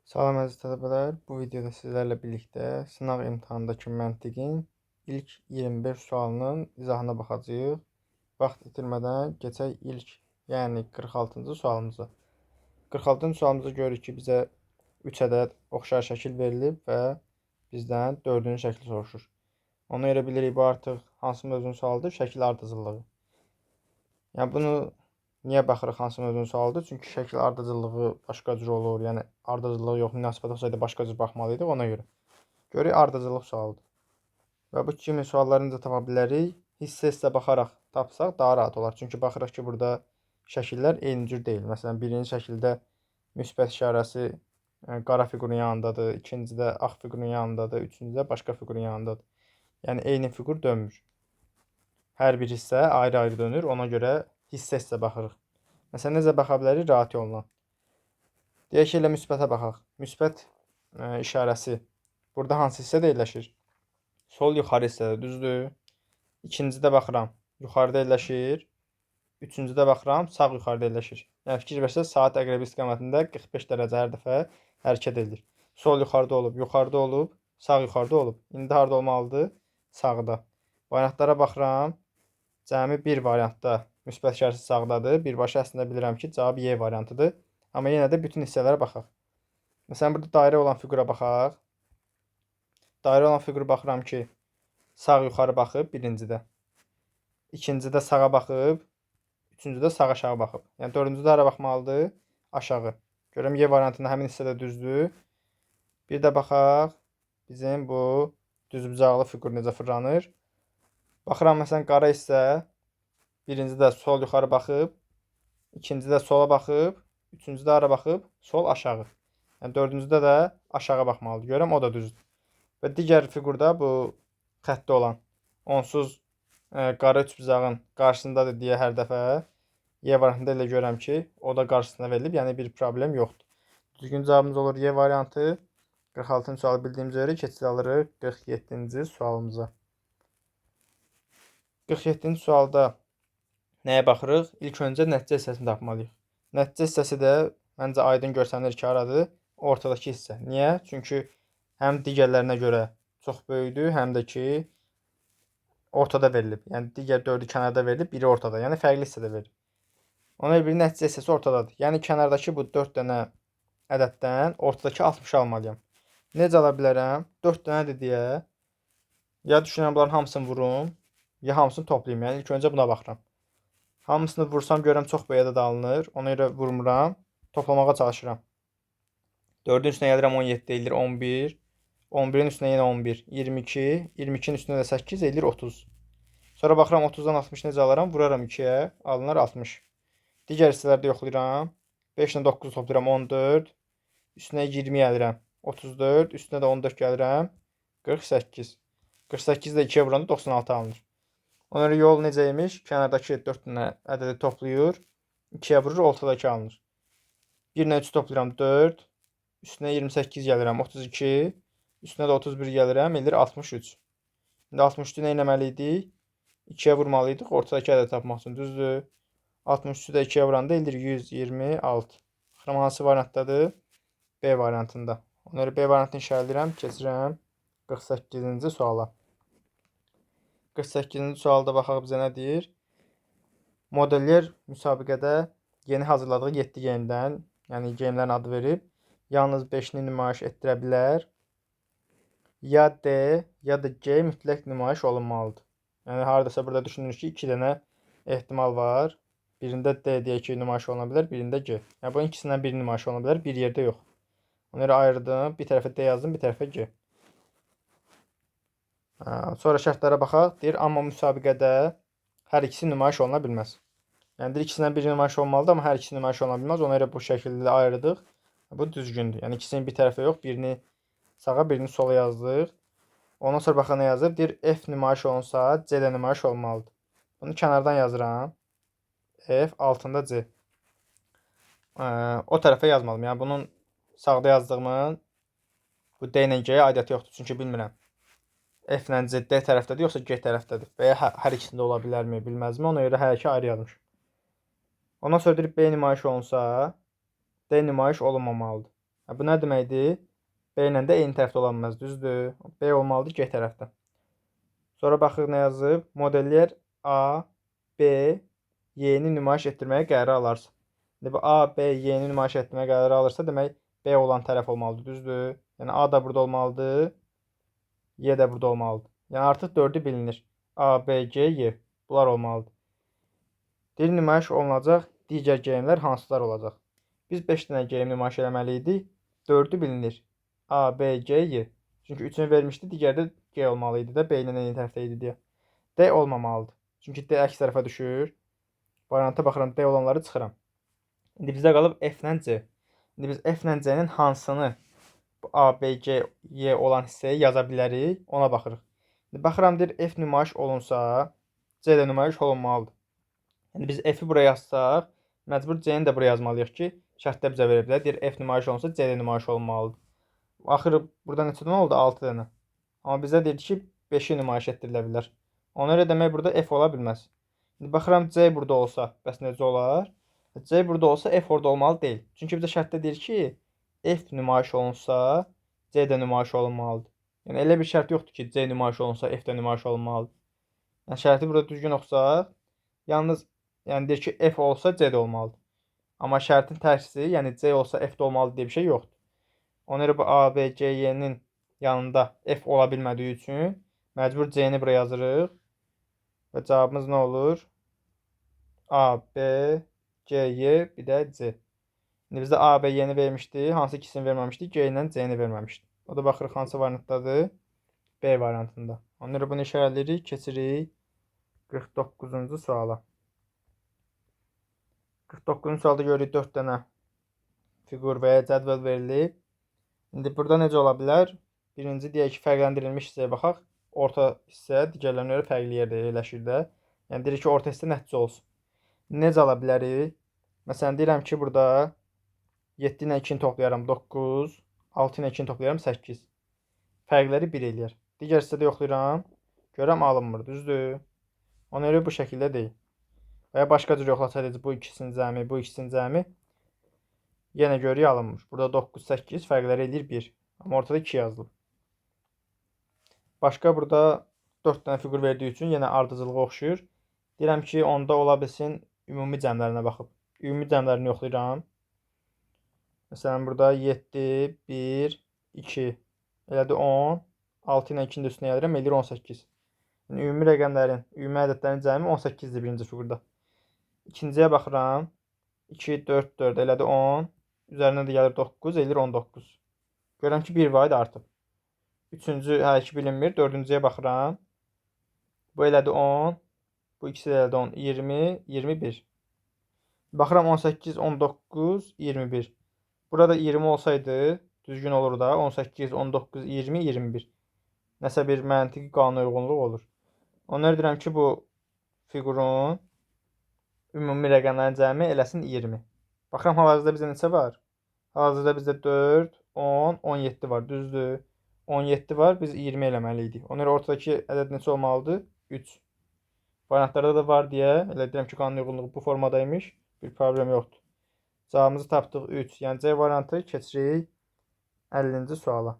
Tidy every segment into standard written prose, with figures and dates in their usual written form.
Salam əziz tələbələr, bu videoda sizlərlə birlikdə sınaq imtahanındakı məntiqin ilk 25 sualının izahına baxacağıq. Vaxt itirmədən keçək ilk, yəni 46-cı sualımıza. 46-cı sualımızda görürük ki, bizə 3 ədəd oxşar şəkil verilib və bizdən 4-cü şəkli soruşur. Ona görə bilirik, bu artıq hansı mövzunun sualıdır? Şəkil ardıcıllığı. Yəni bunu niyə baxırıq hansı mövzunun sualıdır? Çünki şəkil ardıcıllığı başqa cür olur. Yəni ardıcıllığı yox, münasibət olsaydı başqa cür baxmalıydıq ona görə. Görək ardıcıllıq sualıdır. Və bu kimi sualları necə tapa bilərik? Hissə-hissə baxaraq tapsaq daha rahat olar. Çünki baxırıq ki, burada şəkillər eyni cür deyil. Məsələn, birinci şəkildə müsbət işarəsi qara fiqurun yanındadır, ikincidə ağ fiqurun yanındadır, üçüncüdə başqa fiqurun yanındadır. Yəni eyni fiqur dönmür. Hər bir hissə ayrı-ayrı dönür. Ona görə hissə-hissə baxırıq. Məsələn, necə baxa bilərik? Rahat yolla. Deyək ki, elə müsbətə baxaq. Müsbət işarəsi burada hansı hissədə yerləşir? Sol yuxarı hissədə, düzdür? İkincidə baxıram, yuxarıda yerləşir. Üçüncüdə baxıram, sağ yuxarıda yerləşir. Yəni fikir versəz, saat əqrəbi istiqamətində 45 dərəcə hər dəfə hərəkət edir. Sol yuxarıda olub, yuxarıda olub, sağ yuxarıda olub. İndi harda olmalıdır? Sağda. Variantlara baxıram. Cəmi bir variantda müsbət işarəsi sağdadır. Birbaşa əslində bilirəm ki, cavab Y variantıdır. Amma yenə də bütün hissələrə baxaq. Məsələn, burada dairə olan fiqura baxaq. Dairə olan fiqura baxıram ki, sağ yuxarı baxıb birincidə. İkincidə sağa baxıb, üçüncüdə sağ aşağı baxıb. Yəni dördüncüdə hara baxmalıdır? Aşağı. Görəm Y variantında həmin hissədə düzdür. Bir də baxaq, bizim bu düzbucaqlı fiqur necə fırlanır. Baxıram, məsələn, qara hissə birincidə sol yuxarı baxıb, ikincidə sola baxıb, üçüncüdə hara baxıb? Sol aşağı. Yəni dördüncüdə də aşağı baxmalıdır. Görəm, o da düzdür. Və digər fiqurda bu xəttdə olan onsuz qara üçbucağın qarşısındadır deyə hər dəfə Y variantında elə görəm ki, o da qarşısına verilib, yəni bir problem yoxdur. Düzgün cavabımız olur Y variantı. 46-cı sualı bildiyimiz üzrə keçid alırıq 47-ci sualımıza. 47-ci sualda nəyə baxırıq? İlk öncə nəticə hissəsini tapmalıyıq. Nəticə hissəsi də məncə aydın görsənir ki, haradır? Ortadakı hissə. Niyə? Çünki həm digərlərinə görə çox böyükdür, həm də ki, ortada verilib. Yəni digər 4-ü kənarda verilib, biri ortada. Yəni fərqli hissədə verilib. Ona görə bir nəticə hissəsi ortadadır. Yəni kənardakı bu 4 dənə ədəddən ortadakı 60 almalıyam. Necə ala bilərəm? 4 dənədir deyə ya düşünürəm bunların hamısını vurum, ya hamısını toplayım. Yəni ilk öncə buna baxıram. Hamısını vursam görəm çox böyük ədəd alınır. Ona görə vurmuram, toplamağa çalışıram. 4-ün üstünə gəlirəm 17 edir 11. 11-in üstünə yenə 11, 22, 22-nin üstünə də 8 edir 30. Sonra baxıram 30-dan 60 necə alaram? Vuraram 2-yə, alınır 60. Digər hissələrdə yoxlayıram. 5 ilə 9-u toplayıram 14. Üstünə 20 gəlirəm 34. Üstünə də 14 gəlirəm 48. 48 də 2-yə vuranda 96 alınır. Ona görə yol necə imiş? Kənardakı 4 dənə ədədi toplayır. 2-yə vurur, ortadakı alınır. 1 ilə 3 toplayıram 4. Üstünə 28 gəlirəm 32. Üstünə də 31 gəlirəm, edir 63. İndi 63-ü nə etməli idik? 2-yə vurmalıydıq ortadakı ədədi tapmaq üçün, düzdür? 63-ü də 2-yə vuranda edir 126. Baxıram hansı variantdadır? B variantında. Ona görə B variantını işarələyirəm, keçirəm 48-ci suala. 48-ci sualda baxaq bizə nə deyir? Modelyer müsabiqədə yeni hazırladığı 7 geyimdən, yəni geyimlərin adı verib, yalnız 5-ni nümayiş etdirə bilər. Ya D, ya da G mütləq nümayiş olunmalıdır. Yəni haradasa burada düşünürük ki, 2 dənə ehtimal var. Birində D deyək ki, nümayiş oluna bilər, birində G. Yəni bunun ikisindən biri nümayiş oluna bilər, bir yerdə yox. Ona görə ayırdım, bir tərəfə D yazdım, bir tərəfə G. Sonra şərtlərə baxaq. Deyir, amma müsabiqədə hər ikisi nümayiş oluna bilməz. Yəni deyir, ikisindən biri nümayiş olmalıdır, amma hər ikisi nümayiş oluna bilməz. Ona görə bu şəkildə ayırdıq. Bu düzgündür. Yəni ikisinin bir tərəfə yox, birini sağa, birini sola yazdıq. Ondan sonra baxaq nə yazıb? Deyir, F nümayiş olunsa, C də nümayiş olmalıdır. Bunu kənardan yazıram. F altında C. O tərəfə yazmalıyım. Yəni bunun sağda yazdığımın bu D ilə G-yə aidiyyəti yoxdur. Çünki bilmirəm. F ilə C D tərəfdədir, yoxsa G tərəfdədir. Və ya hər ikisində ola bilərmi, bilməzmi? Ona görə hər iki ayrı yazmışım. Ondan sonra deyir, B nümayiş olunsa, D nümayiş olunmamalıdır. Bu nə deməkdir? B ilə də eyni tərəfdə ola bilməz, düzdür? B olmalıdır G tərəfdə. Sonra baxırıq nə yazıb? Modelləyər A, B, Y-ni nümayiş etdirməyə qərar alarsa. Bu A, B, Y-ni nümayiş etdirməyə qərar alırsa, demək B olan tərəf olmalıdır, düzdür? Yəni A da burada olmalıdır, Y də burada olmalıdır. Yəni artıq 4-ü bilinir. A, B, C, Y. Bunlar olmalıdır. Deyir nümayiş olunacaq digər geyimlər hansılar olacaq? Biz 5 dənə geyim nümayiş eləməli idik. 4-ü bilinir. A, B, C, Y. Çünki 3-ünü vermişdi, digəri də G olmalı idi də, B ilə eyni tərəfdə idi deyə. D olmamalıdır. Çünki D əks tərəfə düşür. Varianta baxıram, D olanları çıxıram. İndi bizdə qalıb F ilə C. İndi biz F ilə C-nin hansını bu A, B, C, Y olan hissəyə yaza bilərik, ona baxırıq. İndi baxıram, deyir F nümayiş olunsa, C də nümayiş olunmalıdır. Yəni biz F-i buraya yazsaq, məcbur C-ni də buraya yazmalıyıq ki, şərtdə bizə verə bilər. Deyir F nümayiş olunsa, C də nümayiş olunmalıdır. Axırı burada neçə dənə oldu? 6 dənə. Amma bizə deyir ki, 5-i nümayiş etdirilə bilər. Ona görə demək burada F ola bilməz. İndi baxıram C burada olsa, bəs necə olar? C burada olsa F orada olmalı deyil. Çünki bizə şərtdə deyir ki, F nümayiş olunsa, C də nümayiş olunmalıdır. Yəni elə bir şərt yoxdur ki, C nümayiş olunsa, F də nümayiş olunmalıdır. Yəni şərti burada düzgün oxusaq, yalnız yəni deyir ki, F olsa C də olmalıdır. Amma şərtin tərsi, yəni C olsa F də olmalıdır deyə bir şey yoxdur. Ona görə bu A, B, C, Y-nin yanında F ola bilmədiyi üçün məcbur C-ni buraya yazırıq. Və cavabımız nə olur? A, B, C, Y, bir də C. İndi bizdə A, B, Y-ni vermişdi. Hansı ikisini verməmişdi? G ilə C-ni verməmişdi. O da baxırıq hansı variantdadır? B variantında. Ona görə bunu işarələyirik. Keçirik 49-cu suala. 49-cu sualda görürük 4 dənə fiqur və ya cədvəl verilib. İndi burada necə ola bilər? Birinci deyək ki, fərqləndirilmiş hissəyə baxaq. Orta hissə digərlərinə görə fərqli yerdə yerləşir də. Yəni deyir ki, orta hissə nəticə olsun. Necə ala bilərik? Məsələn, deyirəm ki, burada 7 ilə 2-ni toplayaram 9, 6 ilə 2-ni toplayaram 8. Fərqləri 1 eləyər. Digər hissədə yoxlayıram. Görəm alınmır, düzdür? Ona görə bu şəkildə deyil. Və ya başqa cür yoxlasaydı bu ikisinin cəmi, bu ikisinin cəmi yenə görürük alınmır. Burada 9, 8 fərqləri eləyir 1. Amma ortada 2 yazılıb. Başqa burada 4 dənə fiqur verdiyi üçün yenə ardıcılığa oxşuyur. Deyirəm ki, onda ola bilsin ümumi cəmlərinə baxıb. Ümumi cəmlərini yoxlayıram. Məsələn, burada 7, 1, 2, elədi 10, 6 ilə 2-ni də üstünə gəlirəm, eləyir 18. Yəni, ümumi rəqəmlərin, ümumi ədədlərin cəmi 18-dir birinci fiqurda. İkinciyə baxıram, 2, 4, 4, elədi 10, üzərinə də gəlir 9, eləyir 19. Görürəm ki, 1 var idi artıb. Üçüncü, hələ ki bilinmir, dördüncüyə baxıram, bu elədi 10, bu ikisi də elədi 10, 20, 21. Baxıram 18, 19, 21. Burada 20 olsaydı düzgün olur da 18, 19, 20, 21. Nəsə bir məntiqi qanuna uyğunluq olur. Ona görə deyirəm ki, bu fiqurun ümumi rəqəmlərin cəmi eləsin 20. Baxıram hal-hazırda bizdə neçə var? Hal-hazırda bizdə 4, 10, 17 var, düzdür? 17 var, biz 20 eləməli idik. Ona görə ortadakı ədəd neçə olmalıdır? 3. Variantlarda da var deyə elə deyirəm ki, qanun uyğunluğu bu formadaymış. Bir problem yoxdur. Cavabımızı tapdıq 3. Yəni C variantı. Keçirik 50-ci suala.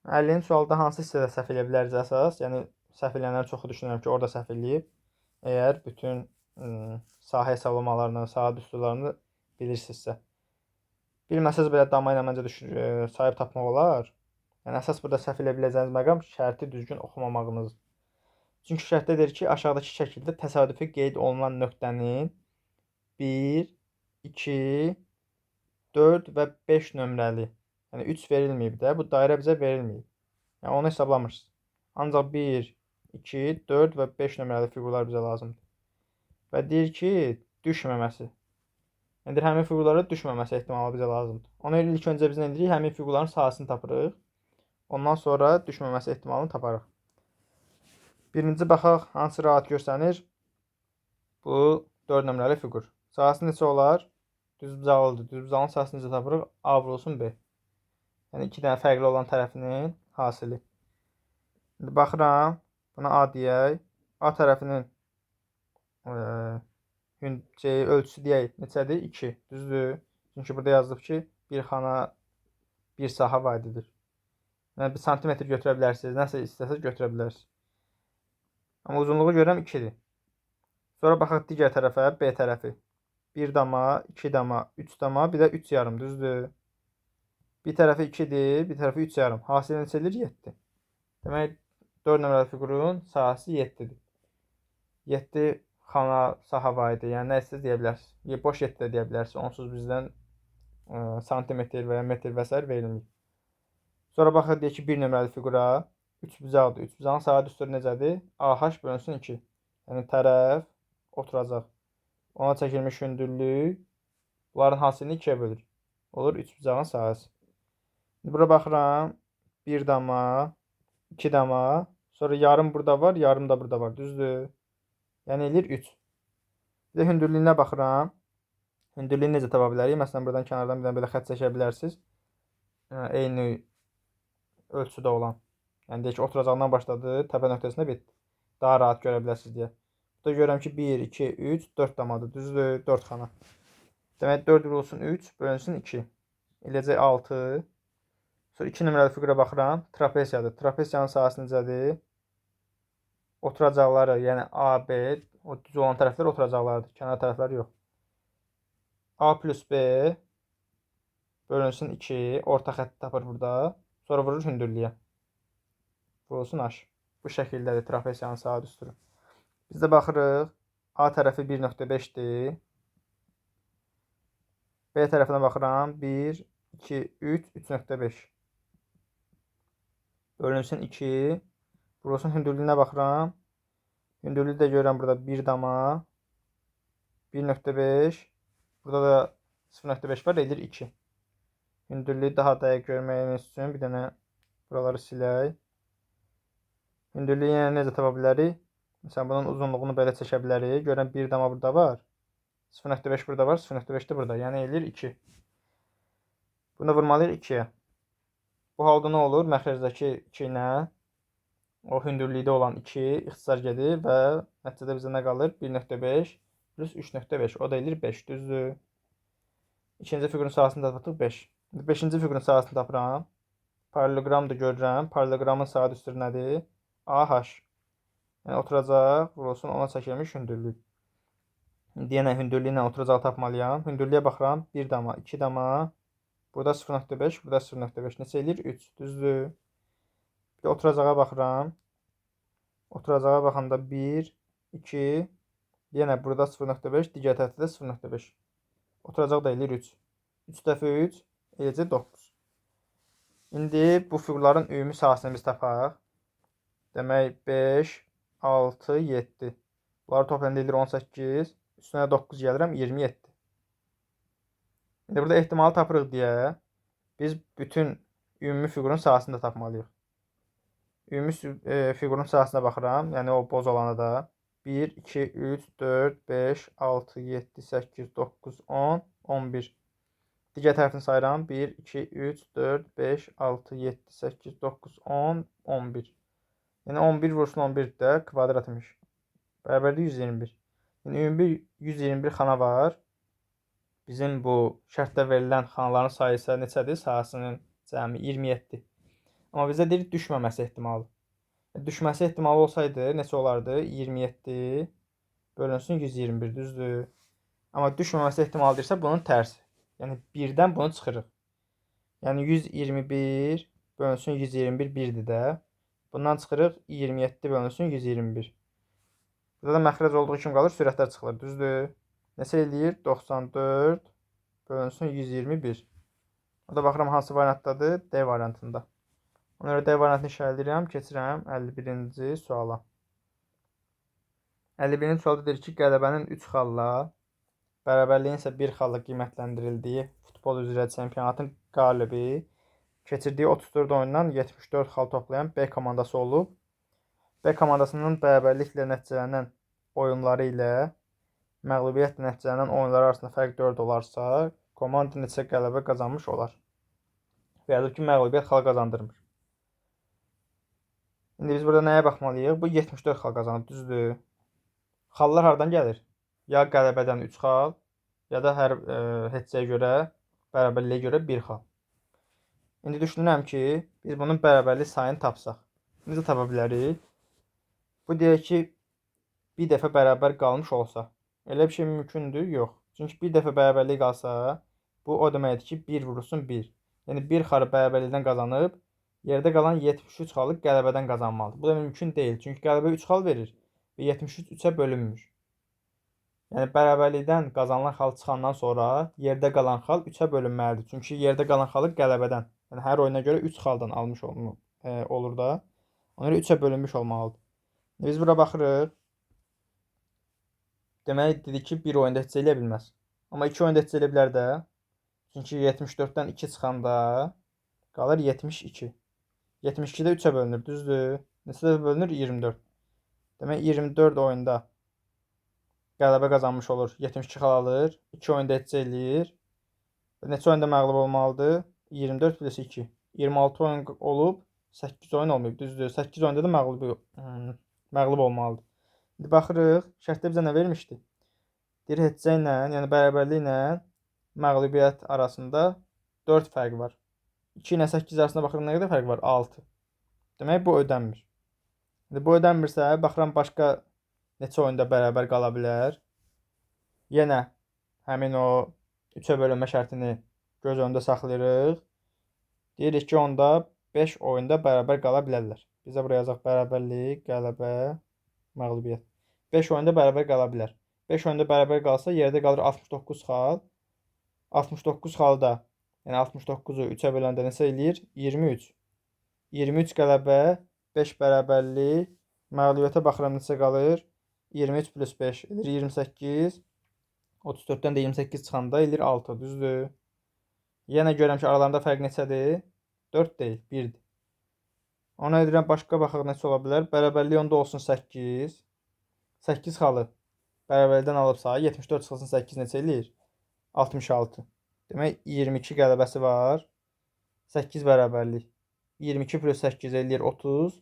50-ci sualda hansı hissədə səhv eləyə biləriz əsas? Yəni səhv eləyənlər çoxu düşünürəm ki, orada səhv eləyib. Əgər bütün sahə hesablamalarını, sahə düsturlarını bilirsinizsə. Bilməsəz belə dama ilə məncə sahib tapmaq olar. Yəni əsas burada səhv eləyə biləcəyiniz məqam şərti düzgün oxumamağınızdır. Çünki şərtdə deyir ki, aşağıdakı şəkildə təsadüfi qeyd olunan nöqtənin 1, 2, 4 və 5 nömrəli, yəni 3 verilməyib də, bu dairə bizə verilməyib. Yəni onu hesablamırsınız. Ancaq 1, 2, 4 və 5 nömrəli fiqurlar bizə lazımdır. Və deyir ki, düşməməsi. Yəni həmin fiqurlara düşməməsi ehtimalı bizə lazımdır. Ona görə ilk öncə biz nə edirik? Həmin fiqurların sahəsini tapırıq. Ondan sonra düşməməsi ehtimalını taparıq. Birinci baxaq, hansı rahat görsənir? Bu 4 nömrəli fiqur. Sahəsi neçə olar? Düzbucaqlıdır. Düzbucağın sahəsini necə tapırıq? A vurulsun B. Yəni 2 dənə fərqli olan tərəfinin hasili. İndi baxıram, buna A deyək. A tərəfinin ölçüsü deyək neçədir? 2. Düzdür? Çünki burada yazılıb ki, bir xana bir saha vadidir. Yəni 1 santimetr götürə bilərsiniz. Nəsə istəsəz götürə bilərsiniz. Amma uzunluğu görürəm 2-dir. Sonra baxaq digər tərəfə, B tərəfi. 1 dama, 2 dama, 3 dama, bir də 3 yarım, düzdür? Bir tərəfi 2-dir, bir tərəfi 3 yarım. Hasil neçə edir? 7. Demək, 4 nömrəli fiqurun sahəsi 7-dir. 7 xana saha vahidi, yəni nə istəyirsiniz deyə bilərsiniz. Boş 7 də deyə bilərsiniz. Onsuz bizdən santimetr və ya metr və s. verilmir. Sonra baxaq deyək ki, 1 nömrəli fiqura 3-bucaqdır. 3-bucağın saat üstü necədir? AH bölünsün 2. Yəni tərəf oturacaq. Ona çəkilmiş hündürlük bunların hasilini 2-yə bölür. Olur 3-bucağın sahəsi. Bura baxıram. 1 dama, 2 dama, sonra yarım burada var, yarım da burada var. Düzdür? Yəni eləyir 3. Bir də hündürlüyünə baxıram. Hündürlüyünü necə tapa bilərik? Məsələn, buradan kənardan bir dənə belə xətt çəkə bilərsiniz. Eyni ölçüdə olan. Yəni deyək ki, oturacağından başladı, təpə nöqtəsinə bitdi. Daha rahat görə biləsiniz deyə. Burada görürəm ki, 1, 2, 3, 4 damadır. Düzdür? 4 xana. Demək 4 vurulsun 3, bölünsün 2. Eləcək 6. Sonra 2 nömrəli fiqura baxıram. Trapesiyadır. Trapesiyanın sahəsi necədir? Oturacaqları, yəni A, B, o düz olan tərəflər oturacaqlardır. Kənar tərəflər yox. A plus B bölünsün 2. Orta xətti tapır burada. Sonra vurur hündürlüyə. Vurulsun H. Bu şəkildədir trapesiyanın saat üstü. Biz də baxırıq. A tərəfi 1.5-dir. B tərəfinə baxıram. 1, 2, 3, 3.5. Bölünsün 2. Vurulsun hündürlüyünə baxıram. Hündürlüyü də görürəm burada 1 dama. 1.5. Burada da 0.5 var. Edir 2. Hündürlüyü daha dəqiq görməyimiz üçün bir dənə buraları silək. Hündürlüyü yenə necə tapa bilərik? Məsələn, bunun uzunluğunu belə çəkə bilərik. Görürəm 1 dama burada var. 0.5 burada var. 0.5 də burada. Yəni eləyir 2. Bunu vurmalıyıq 2-yə. Bu halda nə olur? Məxrəcdəki 2 ilə o hündürlükdə olan 2 ixtisar gedir və nəticədə bizə nə qalır? 1.5 plus 3.5. O da eləyir 5. Düzdür? İkinci fiqurun sahəsini də tapdıq 5. 5-ci fiqurun sahəsini tapıram. Paralleloqram da görürəm. Paralleloqramın saat üstü nədir? AH. Yəni oturacaq, vurulsun ona çəkilmiş hündürlük. İndi yenə hündürlüyü ilə oturacaq tapmalıyam. Hündürlüyə baxıram. 1 dama, 2 dama. Burada 0.5, burada 0.5. Neçə eləyir? 3. Düzdür? Bir də oturacağa baxıram. Oturacağa baxanda 1, 2, yenə burada 0.5, digər tərəfdə də 0.5. Oturacaq da eləyir 3. 3 dəfə 3 eləcək 9. İndi bu fiqurların ümumi sahəsini biz tapaq. Demək 5, 6, 7. Bunları toplayanda eləyir 18. Üstünə 9 gəlirəm 27. İndi burada ehtimalı tapırıq deyə biz bütün ümumi fiqurun sahəsini də tapmalıyıq. Ümumi fiqurun sahəsinə baxıram. Yəni o boz olana da 1, 2, 3, 4, 5, 6, 7, 8, 9, 10, 11. Digər tərəfini sayıram. 1, 2, 3, 4, 5, 6, 7, 8, 9, 10, 11. Yəni 11 vursun 11 də kvadrat imiş. Bərabərdir 121. Yəni ümumi 121 xana var. Bizim bu şərtdə verilən xanaların sayısı neçədir? Sahəsinin cəmi 27. Amma bizə deyir düşməməsi ehtimalı. Düşməsi ehtimalı olsaydı neçə olardı? 27 bölünsün 121, düzdür? Amma düşməməsi ehtimalı deyirsə bunun tərsi. Yəni 1-dən bunu çıxırıq. Yəni 121 bölünsün 121 1-dir də. Bundan çıxırıq 27 bölünsün 121. Burada da məxrəc olduğu kimi qalır, sürətlər çıxılır, düzdür? Neçə eləyir? 94 bölünsün 121. O da baxıram hansı variantdadır? D variantında. Ona görə D variantını işarələyirəm, keçirəm 51-ci suala. 51-ci sualda deyir ki, qələbənin 3 xalla, bərabərliyin isə 1 xalla qiymətləndirildiyi futbol üzrə çempionatın qalibi keçirdiyi 34 oyundan 74 xal toplayan B komandası olub. B komandasının bərabərliklə nəticələnən oyunları ilə məğlubiyyətlə nəticələnən oyunları arasında fərq 4 olarsa, komanda neçə qələbə qazanmış olar? Yazıb ki, məğlubiyyət xal qazandırmır. İndi biz burada nəyə baxmalıyıq? Bu 74 xal qazanıb, düzdür? Xallar hardan gəlir? ya qələbədən 3 xal, ya da hər heçəyə görə, bərabərliyə görə 1 xal. İndi düşünürəm ki, biz bunun bərabərlik sayını tapsaq. Necə tapa bilərik? Bu deyək ki, bir dəfə bərabər qalmış olsa. Elə bir şey mümkündür? Yox. Çünki bir dəfə bərabərlik qalsa, bu o deməkdir ki, 1 vurulsun 1. Yəni 1 xarı bərabərlikdən qazanıb, yerdə qalan 73 xalı qələbədən qazanmalıdır. Bu da mümkün deyil. Çünki qələbə 3 xal verir və 73 3-ə bölünmür. Yəni bərabərlikdən qazanılan xal çıxandan sonra yerdə qalan xal 3-ə bölünməlidir. Çünki yerdə qalan xalı qələbədən, yəni hər oyuna görə 3 xaldan almış olur da. Ona görə 3-ə bölünmüş olmalıdır. Biz bura baxırıq. Demək dedik ki, bir oyunda heç eləyə bilməz. Amma 2 oyunda heç eləyə bilər də. Çünki 74-dən 2 çıxanda qalır 72. 72 də 3-ə bölünür, düzdür? Neçə dəfə bölünür? 24. Demək 24 oyunda qələbə qazanmış olur. 72 xal alır. 2 oyunda heç eləyir. Neçə oyunda məğlub olmalıdır? 24 plus 2. 26 oyun olub, 8 oyun olmayıb, düzdür? 8 oyunda da məğlub olmalıdır. İndi baxırıq, şərtdə bizə nə vermişdi? Deyir, heçə ilə, yəni bərabərlik ilə məğlubiyyət arasında 4 fərq var. 2 ilə 8 arasında baxırıq, nə qədər fərq var? 6. Demək, bu ödənmir. İndi bu ödənmirsə, baxıram başqa neçə oyunda bərabər qala bilər. Yenə həmin o 3-ə bölünmə şərtini göz önündə saxlayırıq. Deyirik ki, onda 5 oyunda bərabər qala bilərlər. Bizə buraya yazaq bərabərlik, qələbə, məğlubiyyət. 5 oyunda bərabər qala bilər. 5 oyunda bərabər qalsa yerdə qalır 69 xal. 69 xalda, yəni 69-u 3-ə böləndə neçə eləyir? 23. 23 qələbə, 5 bərabərlik, məğlubiyyətə baxıram neçə qalır? 23 plus 5 edir 28. 34-dən də 28 çıxanda eləyir 6, düzdür? Yenə görürəm ki, aralarında fərq neçədir? 4 deyil, 1-dir. Ona edirəm, başqa baxaq neçə ola bilər? Bərabərlik onda olsun 8. 8 xalı bərabərlikdən alıbsa, 74 çıxılsın 8 neçə eləyir? 66. Demək, 22 qələbəsi var. 8 bərabərlik. 22 plus 8 eləyir 30.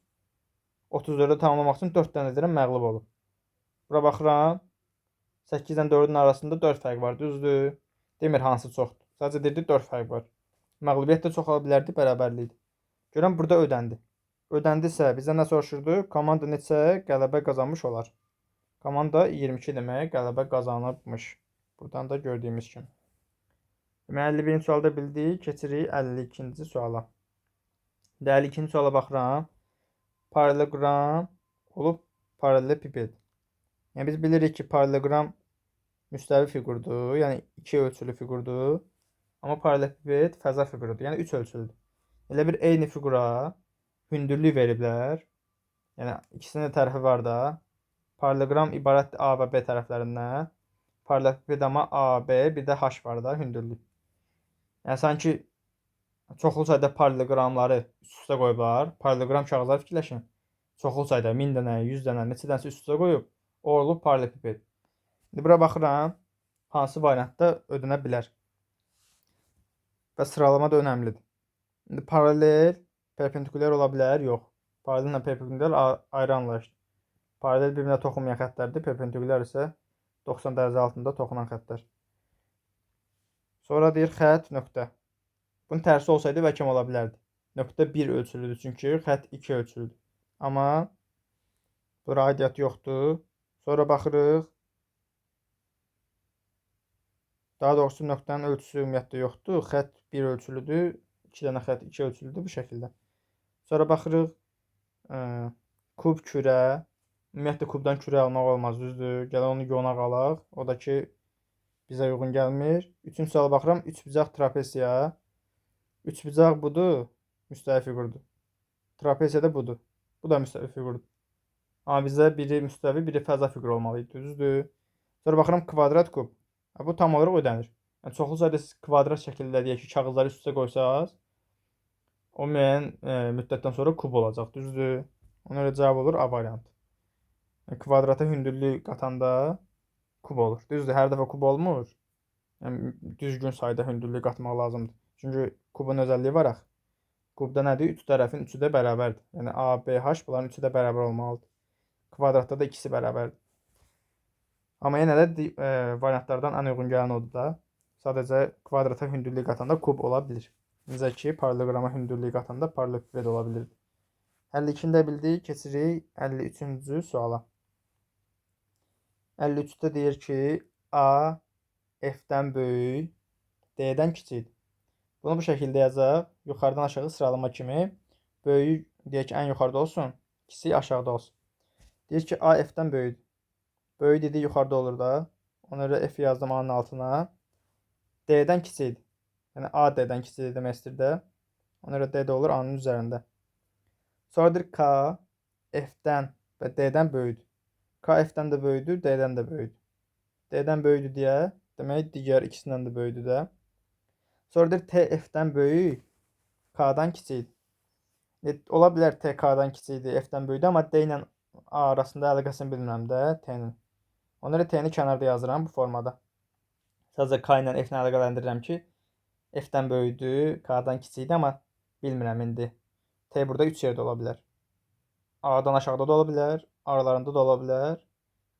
34-ə tamamlamaq üçün 4 dənə edirəm, məğlub olub. Bura baxıram. 8 ilə 4-ün arasında 4 fərq var, düzdür? Demir hansı çoxdur. Sadəcə deyirdi 4 fərq var. Məğlubiyyət də çox ola bilərdi, bərabərlikdir. Görəm, burada ödəndi. Ödəndisə, bizdən nə soruşurdu? Komanda neçə qələbə qazanmış olar? Komanda 22 demək, qələbə qazanıbmış. Buradan da gördüyümüz kimi. Demək, 51-ci sualda bildik. Keçirik 52-ci suala. 52-ci suala baxıram. Parallelogram olub parallelepiped. Yəni, biz bilirik ki, parallelogram müstəvi fiqurdur, yəni 2 ölçülü fiqurdur. Amma parallelepiped fəza fiqurudur, yəni 3 ölçülüdür. Elə bir eyni fiqura hündürlük veriblər. Yəni, ikisinin də tərəfi var da. Parallelogram ibarətdir A və B tərəflərindən. Parallelepiped amma A, B, bir də H var da, hündürlük. Yəni, sanki çoxlu sayda paralleloqramları üst-üstə qoyublar. Paralleloqram kağızları fikirləşin. Çoxlu sayda 1000 dənə, 100 dənə, neçə dənəsə üst-üstə qoyub. O olub parallelepiped. İndi bura baxıram, hansı variantda ödənə bilər. Və sıralama da önəmlidir. İndi paralel, perpendikulyar ola bilər? Yox. Paralel ilə perpendikulyar ayrı anlayışdır. Paralel bir-birinə toxunmayan xəttlərdir, perpendikulyar isə 90 dərəcə altında toxunan xəttlər. Sonra deyir xətt, nöqtə. Bunun tərsi olsaydı vəkəm ola bilərdi. Nöqtə 1 ölçülüdür, çünki xətt 2 ölçülüdür. Amma bura aidiyyat yoxdur. Sonra baxırıq. Daha doğrusu nöqtənin ölçüsü ümumiyyətlə yoxdur. Xətt 1 ölçülüdür. 2 dənə xətt 2 ölçülüdür bu şəkildə. Sonra baxırıq. Kub, kürə. Ümumiyyətlə kubdan kürə almaq olmaz, düzdür. Gələn onu yonaq alaq. O da ki, bizə uyğun gəlmir. Üçüncü suala baxıram. Üçbucaq trapeziya. Üçbucaq budur. Müstəvi fiqurdur. Trapeziya da budur. Bu da müstəvi fiqurdur. Amma bizə biri müstəvi, biri fəza fiqur olmalıydı, düzdür. Sonra baxıram kvadrat kub. Bu tam olaraq ödənir. Yəni, çoxlu sayda siz kvadrat şəkildə deyək ki, kağızları üst-üstə qoysaq, o müəyyən müddətdən sonra kub olacaq, düzdür. Ona görə cavab olur A variantı. Yəni, kvadrata hündürlük qatanda kub olur. Düzdür, hər dəfə kub olmur. Yəni, düzgün sayda hündürlük qatmaq lazımdır. Çünki kubun özəlliyi var axı. Kubda nədir? Üç tərəfin üçü də bərabərdir. Yəni, A, B, H bunların üçü də bərabər olmalıdır. Kvadratda da ikisi bərabərdir. Amma yenə də variantlardan ən uyğun gələn odur da. Sadəcə kvadrata hündürlük qatanda kub ola bilir. Necə ki, paralleloqrama hündürlük qatanda parallelepiped ola bilir. 52-ni də bildik. Keçirik 53-cü suala. 53-də deyir ki, A F-dən böyük, D-dən kiçikdir. Bunu bu şəkildə yazaq. Yuxarıdan aşağı sıralama kimi. Böyük deyək ki, ən yuxarıda olsun. Kiçik aşağıda olsun. Deyir ki, A F-dən böyükdür. Böyük dediyi yuxarıda olur da. Ona görə F yazdım A-nın altına. D-dən kiçikdir. Yəni A D-dən kiçikdir demək istəyir də. Ona görə D də olur A-nın üzərində. Sonra deyir K F-dən və D-dən böyükdür. K F-dən də böyükdür, D-dən də böyükdür. D-dən böyükdür deyə, demək digər ikisindən də böyükdür də. Sonra deyir T F-dən böyük, K-dan kiçikdir. Ola bilər T K-dan kiçikdir, F-dən böyükdür, amma D ilə A arasında əlaqəsini bilmirəm də T-nin. Ona görə T-ni kənarda yazıram bu formada. Sadəcə K ilə F-ni əlaqələndirirəm ki, F-dən böyükdür, K-dan kiçikdir, amma bilmirəm indi. T burada 3 yerdə ola bilər. A-dan aşağıda da ola bilər, aralarında da ola bilər,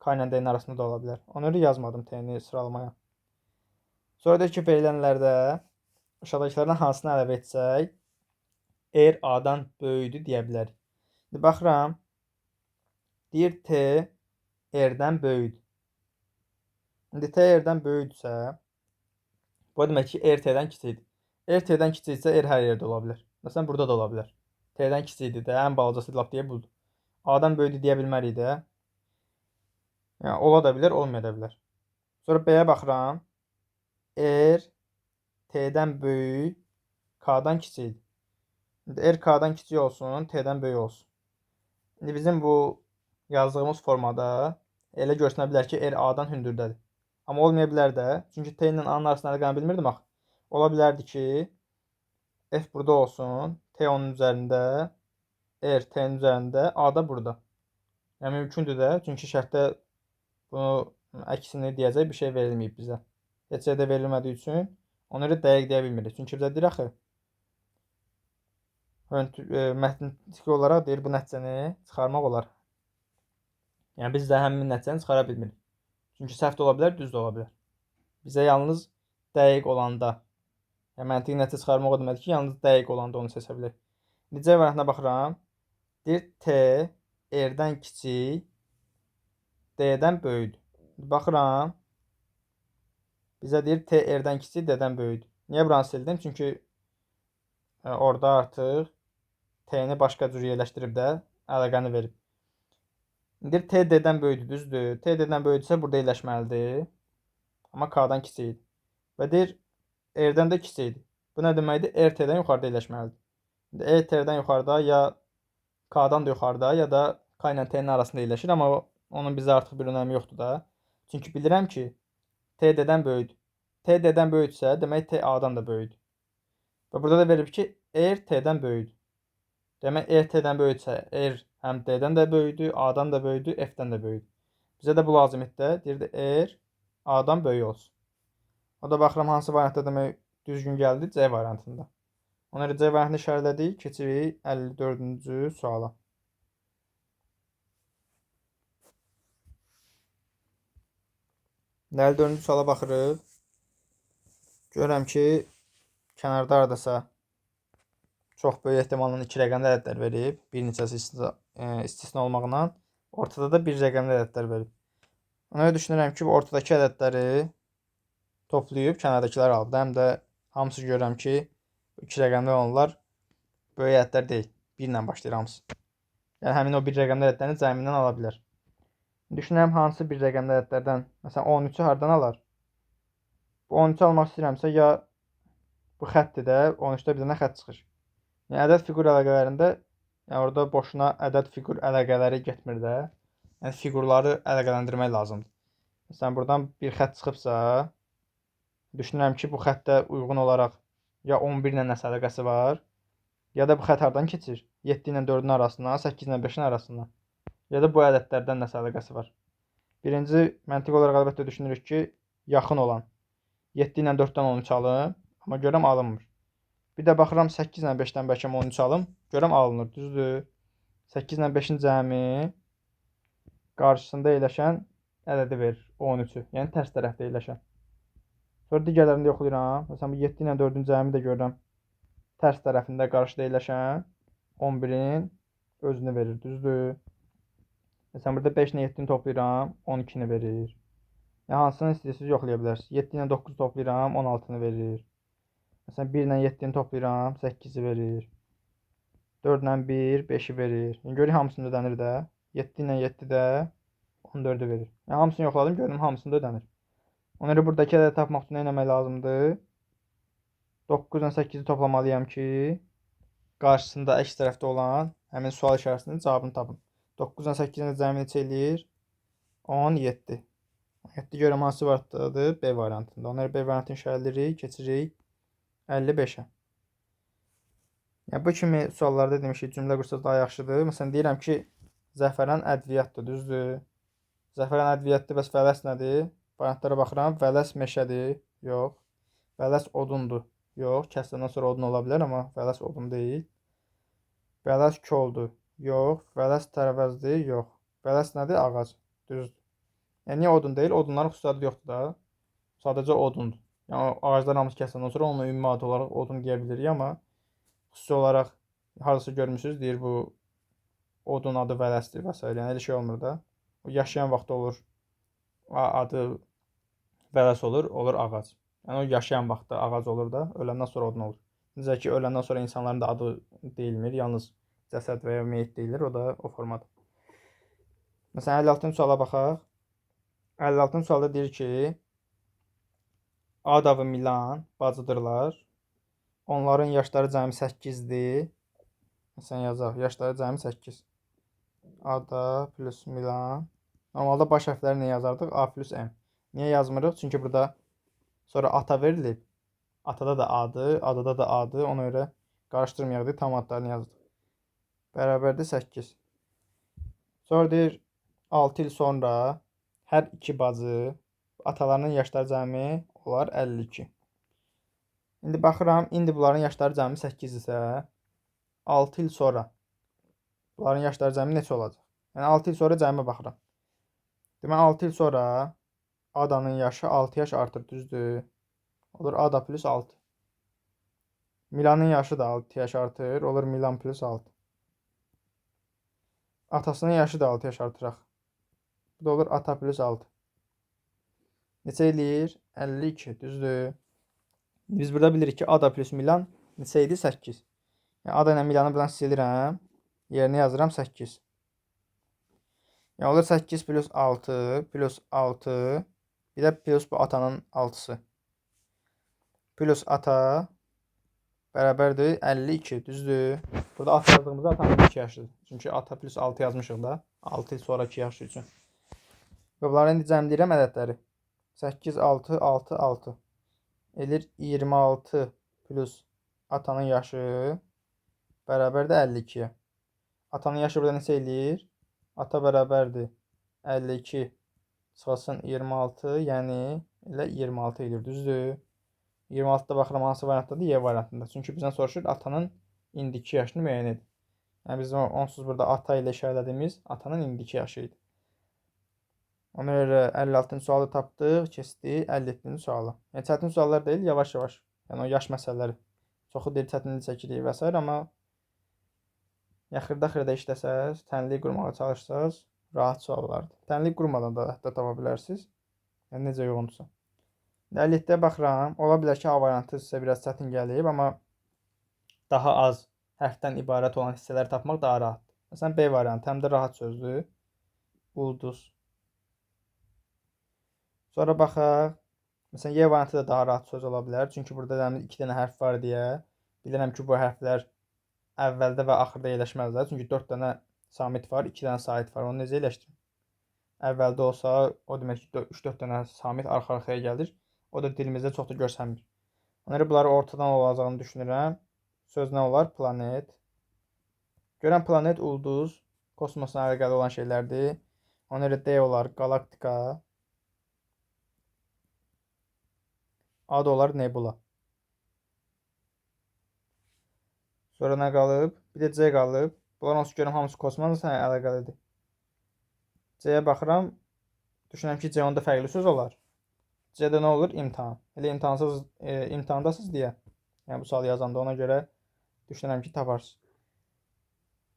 K ilə D-nin arasında da ola bilər. Ona görə yazmadım T-ni sıralamaya. Sonra deyir ki, verilənlərdə aşağıdakılardan hansını əlavə etsək, R A-dan böyükdür deyə bilərik. İndi baxıram, deyir T R-dən böyükdür. İndi T R-dən böyükdürsə, bu demək ki, R T-dən kiçikdir. R T-dən kiçiksə, R hər yerdə ola bilər. Məsələn, burada da ola bilər. T-dən kiçikdir də, ən balacası lap deyə budur. A-dan böyükdür deyə bilmərik də. Yəni, ola da bilər, olmaya da bilər. Sonra B-yə baxıram. R T-dən böyük, K-dan kiçikdir. İndi R K-dan kiçik olsun, T-dən böyük olsun. İndi bizim bu yazdığımız formada elə görsənə bilər ki, R A-dan hündürdədir. Amma olmaya bilər də. Çünki T ilə A-nın arasında əlaqəni bilmirdim axı. Ola bilərdi ki, F burada olsun, T onun üzərində, R T-nin üzərində, A da burada. Yəni mümkündür də, çünki şərtdə bunu əksini deyəcək bir şey verilməyib bizə. Heç yerdə verilmədiyi üçün ona görə dəqiq deyə bilmirik. Çünki bizə deyir axı, matematik olaraq deyir bu nəticəni çıxarmaq olar. Yəni biz də həmin nəticəni çıxara bilmirik. Çünki səhv də ola bilər, düz də ola bilər. Bizə yalnız dəqiq olanda, yəni məntiqi nəticə çıxarmaq o deməkdir ki, yalnız dəqiq olanda onu seçə bilərik. İndi C variantına baxıram. Deyir T R-dən kiçik, D-dən böyükdür. Baxıram. Bizə deyir T R-dən kiçik, D-dən böyükdür. Niyə buranı sildim? Çünki orada artıq T-ni başqa cür yerləşdirib də əlaqəni verib. İndi T D-dən böyükdür, düzdür. T D-dən böyükdürsə burada yerləşməlidir. Amma K-dan kiçikdir. Və deyir R-dən də kiçikdir. Bu nə deməkdir? R T-dən yuxarıda yerləşməlidir. İndi E T-dən yuxarıda ya K-dan da yuxarıda ya da K ilə T-nin arasında yerləşir. Amma onun bizə artıq bir önəmi yoxdur da. Çünki bilirəm ki, T D-dən böyükdür. T D-dən böyükdürsə, demək T A-dan da böyükdür. Və burada da verib ki, R T-dən böyükdür. Demək R T-dən böyükdürsə, R həm D-dən də böyükdür, A-dan da böyükdür, F-dən də böyükdür. Bizə də bu lazımdır da. Deyirdi R A-dan böyük olsun. O da baxıram hansı variantda demək düzgün gəldi, C variantında. Ona görə C variantını işarələdik. Keçirik 54-cü suala. 54-cü suala baxırıq. Görürəm ki, kənarda haradasa çox böyük ehtimalla 2 rəqəmli ədədlər verib. Bir neçəsi istisna olmaqla. Ortada da 1 rəqəmli ədədlər verib. Ona görə düşünürəm ki, bu ortadakı ədədləri toplayıb kənardakıları alıb. Həm də hamısı görürəm ki, 2 rəqəmli olanlar böyük ədədlər deyil. 1 ilə başlayır hamısı. Yəni həmin o 1 rəqəmli ədədlərin cəmindən ala bilər. Düşünürəm hansı bir rəqəmli ədədlərdən, məsələn 13-ü hardan alar? Bu 13-ü almaq istəyirəmsə ya bu xəttdir də, 13-də bir dənə xətt çıxır. Yəni ədəd fiqur əlaqələrində, yəni orada boşuna ədəd fiqur əlaqələri getmir də. Yəni fiqurları əlaqələndirmək lazımdır. Məsələn buradan bir xətt çıxıbsa, düşünürəm ki, bu xəttə uyğun olaraq ya 11 ilə nəsə əlaqəsi var, ya da bu xətt hardan keçir? 7 ilə 4-ün arasından, 8 ilə 5-in arasından. Ya da bu ədədlərdən nəsə əlaqəsi var. Birinci məntiq olaraq əlbəttə düşünürük ki, yaxın olan 7 ilə 4-dən 13 alım, amma görəm alınmır. Bir də baxıram 8 ilə 5-dən bəlkə 13 alım, görəm alınır, düzdür. 8 ilə 5-in cəmi qarşısında yerləşən ədədi verir 13-ü. Yəni tərs tərəfdə yerləşən. Sonra digərlərini də yoxlayıram. Məsələn, bu 7 ilə 4-ün cəmini də görürəm. Tərs tərəfində qarşıda yerləşən 11-in özünü verir, düzdür? Məsələn, burada 5 ilə 7-ni toplayıram, 12-ni verir. Yəni, hansını istəyirsiniz yoxlaya bilərsiniz. 7 ilə 9-u toplayıram, 16-nı verir. Məsələn, 1 ilə 7-ni toplayıram, 8-i verir. 4 ilə 1, 5-i verir. Yəni, görün, hamısını ödənir də. 7 ilə 7 də 14-ü verir. Yəni, hamısını yoxladım, gördüm, hamısında ödənir. Ona görə buradakı ədədi tapmaq üçün nə etmək lazımdır? 9 ilə 8-i toplamalıyam ki, qarşısında əks tərəfdə olan həmin sual işarəsinin cavabını tapım. 9 ilə 8-in cəmi neçə eləyir? 17. 17 görəm hansı variantdadır? B variantında. Ona görə B variantını işarələyirik, keçirik 55-ə. Yəni, bu kimi suallarda demişik, cümlə qursanız daha yaxşıdır. Məsələn, deyirəm ki, zəfəran ədviyyatdır, düzdür? Zəfəran ədviyyatdır, bəs vələs nədir? Variantlara baxıram, vələs meşədir, yox. Vələs odundur, yox. Kəsrdən sonra odun ola bilər, amma vələs odun deyil. Vələs koldur, yox. Vələs tərəvəzdir, yox. Vələs nədir? Ağac, düzdür. Yəni, niyə odun deyil? Odunların xüsusiyyəti yoxdur da. Sadəcə odundur. Yəni, ağacların hamısı kəsrdən sonra onu ümumi ad olaraq odun deyə bilirik, amma xüsusi olaraq harası görmüsünüz, deyir bu odun adı vələsdir və s. Yəni, elə şey olmur da. O yaşayan vaxt olur, adı vələs olur ağac. Yəni, o yaşayan vaxtda ağac olur da, öləndən sonra odun olur. Necə ki, öləndən sonra insanların da adı deyilmir, yalnız cəsəd və ya meyit deyilir, o da o formadır. Məsələn, 56-cı suala baxaq. 56-cı sualda deyir ki, Ada və Milan bacıdırlar. Onların yaşları cəmi 8-dir. Məsələn, yazaq, yaşları cəmi 8. Ada plus Milan. Normalda baş hərfləri nə yazardıq? A plus M. Niyə yazmırıq? Çünki burada sonra ata verilib. Atada da adı, adada da adı. Ona görə qarışdırmayaq, tam adlarını yazdıq. Bərabərdir 8. Sonra deyir, 6 il sonra hər iki bacı atalarının yaşları cəmi olar 52. İndi baxıram, indi bunların yaşları cəmi 8 isə 6 il sonra bunların yaşları cəmi neçə olacaq? Yəni 6 il sonra cəmə baxıram. Deməli 6 il sonra Adanın yaşı 6 yaş artır, düzdür? Olur Ada plus 6. Milanın yaşı da 6 yaş artır, olur Milan plus 6. Atasının yaşı da 6 yaş artıraq. Bu da olur ata plus 6. Neçə eləyir? 52, düzdür? Biz burada bilirik ki, Ada plus Milan neçə idi? 8. Yəni, Ada ilə Milanı buradan silirəm. Yerinə yazıram 8. Yəni, olur 8 plus 6 plus 6. Bir də plus bu atanın 6-sı. Plus ata bərabərdir 52, düzdür? Burada ata yazdığımızda atanın 2 yaşıdır. Çünki ata plus 6 yazmışıq da. 6 il sonraki yaşı üçün. Və bunları indi cəmləyirəm ədədləri. 8, 6, 6, 6. Elir 26 plus atanın yaşı bərabərdir 52-yə. Atanın yaşı burada neçə eləyir? Ata bərabərdir 52 çıxılsın 26, yəni elə 26 eləyir, düzdür? 26-da baxıram hansı variantdadır? Y variantında. Çünki bizdən soruşur atanın indiki yaşını müəyyən edin. Yəni biz onsuz burada ata ilə işarələdiyimiz atanın indiki yaşı idi. Ona görə 56-cı sualı tapdıq, keçdik 57-ci suala. Yəni çətin suallar deyil, yavaş-yavaş. Yəni o yaş məsələləri. Çoxu deyil çətinlik çəkirik və s. amma xırda-xırda işləsəz, tənlik qurmağa çalışsaz, rahat suallardır. Tənlik qurmadan da hətta tapa bilərsiniz. Yəni necə yoğundursa. 57-yə baxıram. Ola bilər ki, A variantı sizə biraz çətin gəlib, amma daha az hərfdən ibarət olan hissələri tapmaq daha rahatdır. Məsələn, B variantı həm də rahat sözdür. Ulduz. Sonra baxaq. Məsələn, Y variantı da daha rahat söz ola bilər. Çünki burada 2 dənə hərf var deyə bilirəm ki, bu hərflər əvvəldə və axırda yerləşməzlər. Çünki 4 dənə samit var, 2 dənə sait var. Onu necə yerləşdirim? Əvvəldə olsa, o demək ki, 3-4 dənə samit arxa-arxaya gəlir. O da dilimizdə çox da görsənmir. Ona görə bunları ortadan olacağını düşünürəm. Söz nə olar? Planet. Görən planet ulduz, kosmosla əlaqəli olan şeylərdir. Ona görə D olar galaktika. A da olar nebula. Sonra nə qalıb? Bir də C qalıb. Bunlar onsuz görəm hamısı kosmosla əlaqəlidir. C-yə baxıram. Düşünürəm ki, C-onda fərqli söz olar. C-də nə olur? İmtahan. Elə imtahandasınız deyə. Yəni bu sualı yazanda ona görə düşünürəm ki, taparsınız.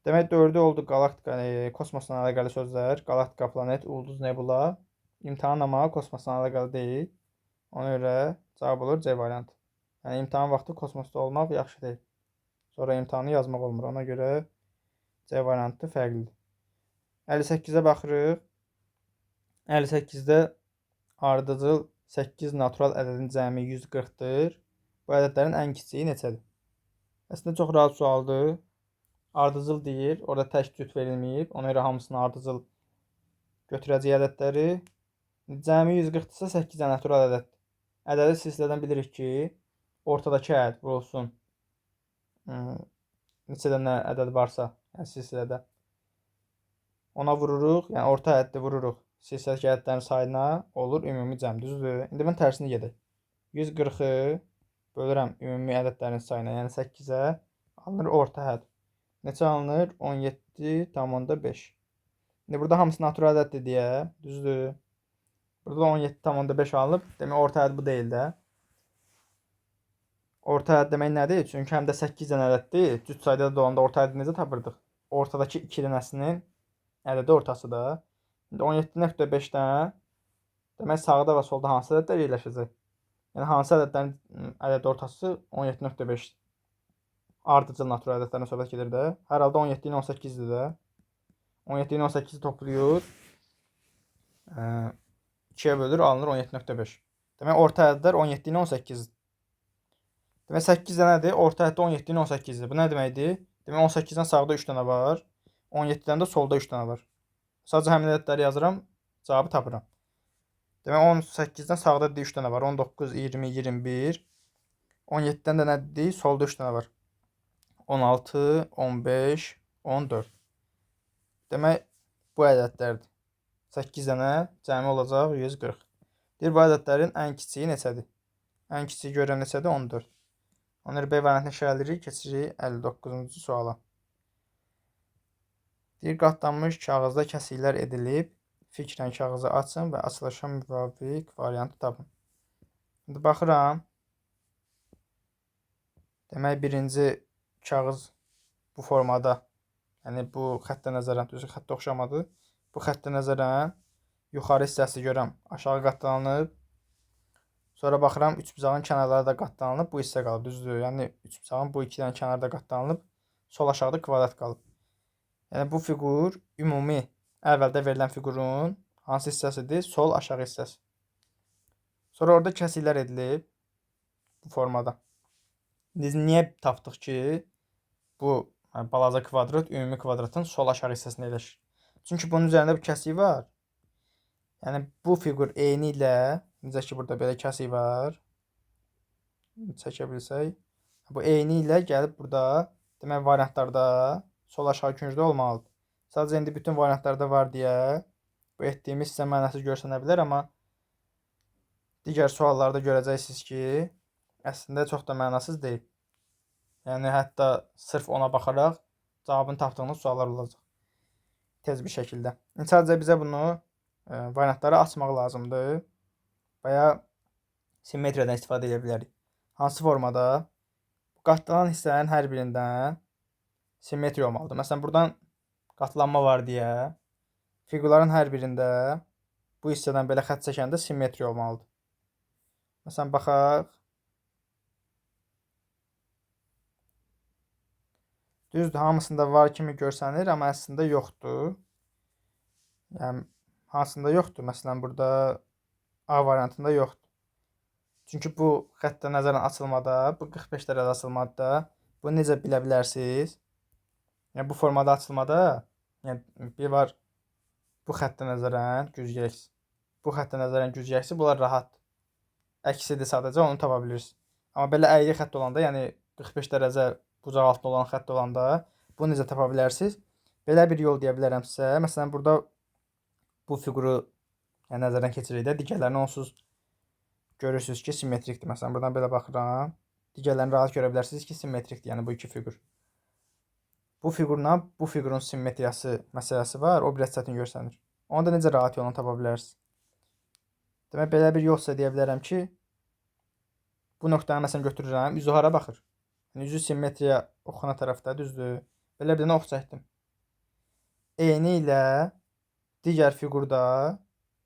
Demək 4-ü oldu qalaktika, kosmosla əlaqəli sözlər. Qalaktika, planet, ulduz, nebula. İmtahan amma kosmosla əlaqəli deyil. Ona görə cavab olur C variantı. Yəni imtahan vaxtı kosmosda olmaq yaxşı deyil. Sonra imtahanı yazmaq olmur. Ona görə C variantı fərqlidir. 58-ə baxırıq. 58-də ardıcıl 8 natural ədədin cəmi 140-dır. Bu ədədlərin ən kiçiyi neçədir? Əslində çox rahat sualdır. Ardıcıl deyir. Orada tək cüt verilməyib. Ona görə hamısını ardıcıl götürəcək ədədləri. Cəmi 140-dırsa 8 dənə natural ədəddir. Ədədi silsilədən bilirik ki, ortadakı ədəd vurulsun. Neçə dənə ədəd varsa, yəni silsilədə. Ona vururuq, yəni orta ədədi vururuq. Silsilədəki ədədlərin sayına olur ümumi cəm, düzdür? İndi mən tərsini gedək. 140-ı bölürəm ümumi ədədlərin sayına, yəni 8-ə alınır orta ədəd. Neçə alınır? 17,5. İndi burada hamısı natural ədəddir deyə, düzdür? Burada 17,5 alınıb. Demək orta ədəd bu deyil də. Orta ədəd demək nədir? Çünki həm də 8 dənə ədəddir. Cüt sayda da olanda orta ədədi necə tapırdıq? Ortadakı 2 dənəsinin ədədi ortasıdır. İndi 17,5-dən demək sağda və solda hansı ədədlər yerləşəcək? Yəni hansı ədədlərin ədəd ortası 17,5-dir? Ardıcıl natural ədədlərinə söhbət gedir də. Hər halda 17 ilə 18-dir də. 17 ilə 18-i toplayır. 2-yə bölür, alınır 17,5. Demək orta ədədlər 17 ilə 18-dir. Demək 8 dənədir, orta ədəd 17 ilə 18-dir. Bu nə deməkdir? Demək 18-dən sağda 3 dənə var. 17-dən də solda 3 dənə var. Sadəcə həmin ədədləri yazıram, cavabı tapıram. Demək 18-dən sağda 3 dənə var. 19, 20, 21. 17-dən də nədir? Solda 3 dənə var. 16, 15, 14. Demək bu ədədlərdir. 8 dənə cəmi olacaq 140. Deyir bu ədədlərin ən kiçiyi neçədir? Ən kiçiyi görürəm neçədir? 14. Onları B variantına işarələyirik, keçirik 59-cu suala. Deyir qatlanmış kağızda kəsiklər edilib, fikrən kağızı açın və açılışa müvafiq variantı tapın. İndi baxıram. Demək birinci kağız bu formada, yəni bu xəttə nəzərən, düzü xəttə oxşamadı. Bu xəttə nəzərən yuxarı hissəsi görəm aşağı qatlanıb. Sonra baxıram üçbucağın kənarları da qatlanıb, bu hissə qalıb, düzdür? Yəni üçbucağın bu iki dənə kənarı da qatlanıb, sol aşağıda kvadrat qalıb. Yəni bu fiqur ümumi əvvəldə verilən fiqurun hansı hissəsidir? Sol aşağı hissəsi. Sonra orada kəsiklər edilib bu formada. Biz niyə tapdıq ki, bu balaca kvadrat ümumi kvadratın sol aşağı hissəsində yerləşir? Çünki bunun üzərində bir kəsik var. Yəni bu fiqur eyni ilə, necə ki burada belə kəsik var, çəkə bilsək, bu eyni ilə gəlib burada, demək variantlarda sol aşağı küncdə olmalıdır. Sadəcə indi bütün variantlarda var deyə bu etdiyimiz sizə mənasız görsənə bilər, amma digər suallarda görəcəksiniz ki, əslində çox da mənasız deyil. Yəni hətta sırf ona baxaraq cavabını tapdığınız suallar olacaq. Tez bir şəkildə. Sadəcə bizə bunu variantları açmaq lazımdır və ya simmetriyadan istifadə edə bilərik. Hansı formada? Qatlanan hissələrin hər birindən simmetriya olmalıdır. Məsələn, buradan qatlanma var deyə fiqurların hər birində bu hissədən belə xətt çəkəndə simmetriya olmalıdır. Məsələn, baxaq. Düzdür, hamısında var kimi görsənir, amma əslində yoxdur. Yəni, hansında yoxdur? Məsələn, burada A variantında yoxdur. Çünki bu xəttə nəzərən açılmada, bu 45 dərəcə açılmada, bunu necə bilə bilərsiniz? Yəni, bu formada açılmada, yəni, bir var bu xəttə nəzərən güzgəks. Bu xəttə nəzərən güzgəksi, bunlar rahat. Əksidir sadəcə, onu tapa bilirsiniz. Amma belə əyri xətt olanda, yəni 45 dərəcə bucaq altında olan xətt olanda bunu necə tapa bilərsiniz? Belə bir yol deyə bilərəm sizə. Məsələn, burada bu fiquru nəzərdən keçirikdə digərlərini onsuz görürsünüz ki, simmetrikdir. Məsələn, buradan belə baxıram. Digərlərini rahat görə bilərsiniz ki, simmetrikdir. Yəni bu iki fiqur. Bu fiqurla bu fiqurun simmetriyası məsələsi var. O biraz çətin görsənir. Onu da necə rahat yolunu tapa bilərsiniz? Demək belə bir yoxsa deyə bilərəm ki, bu nöqtəni məsələn götürürəm, üzü hara baxır? Yəni üzü simmetriya oxuna tərəfdə, düzdür? Belə bir dənə ox çəkdim. Eyni ilə digər fiqurda,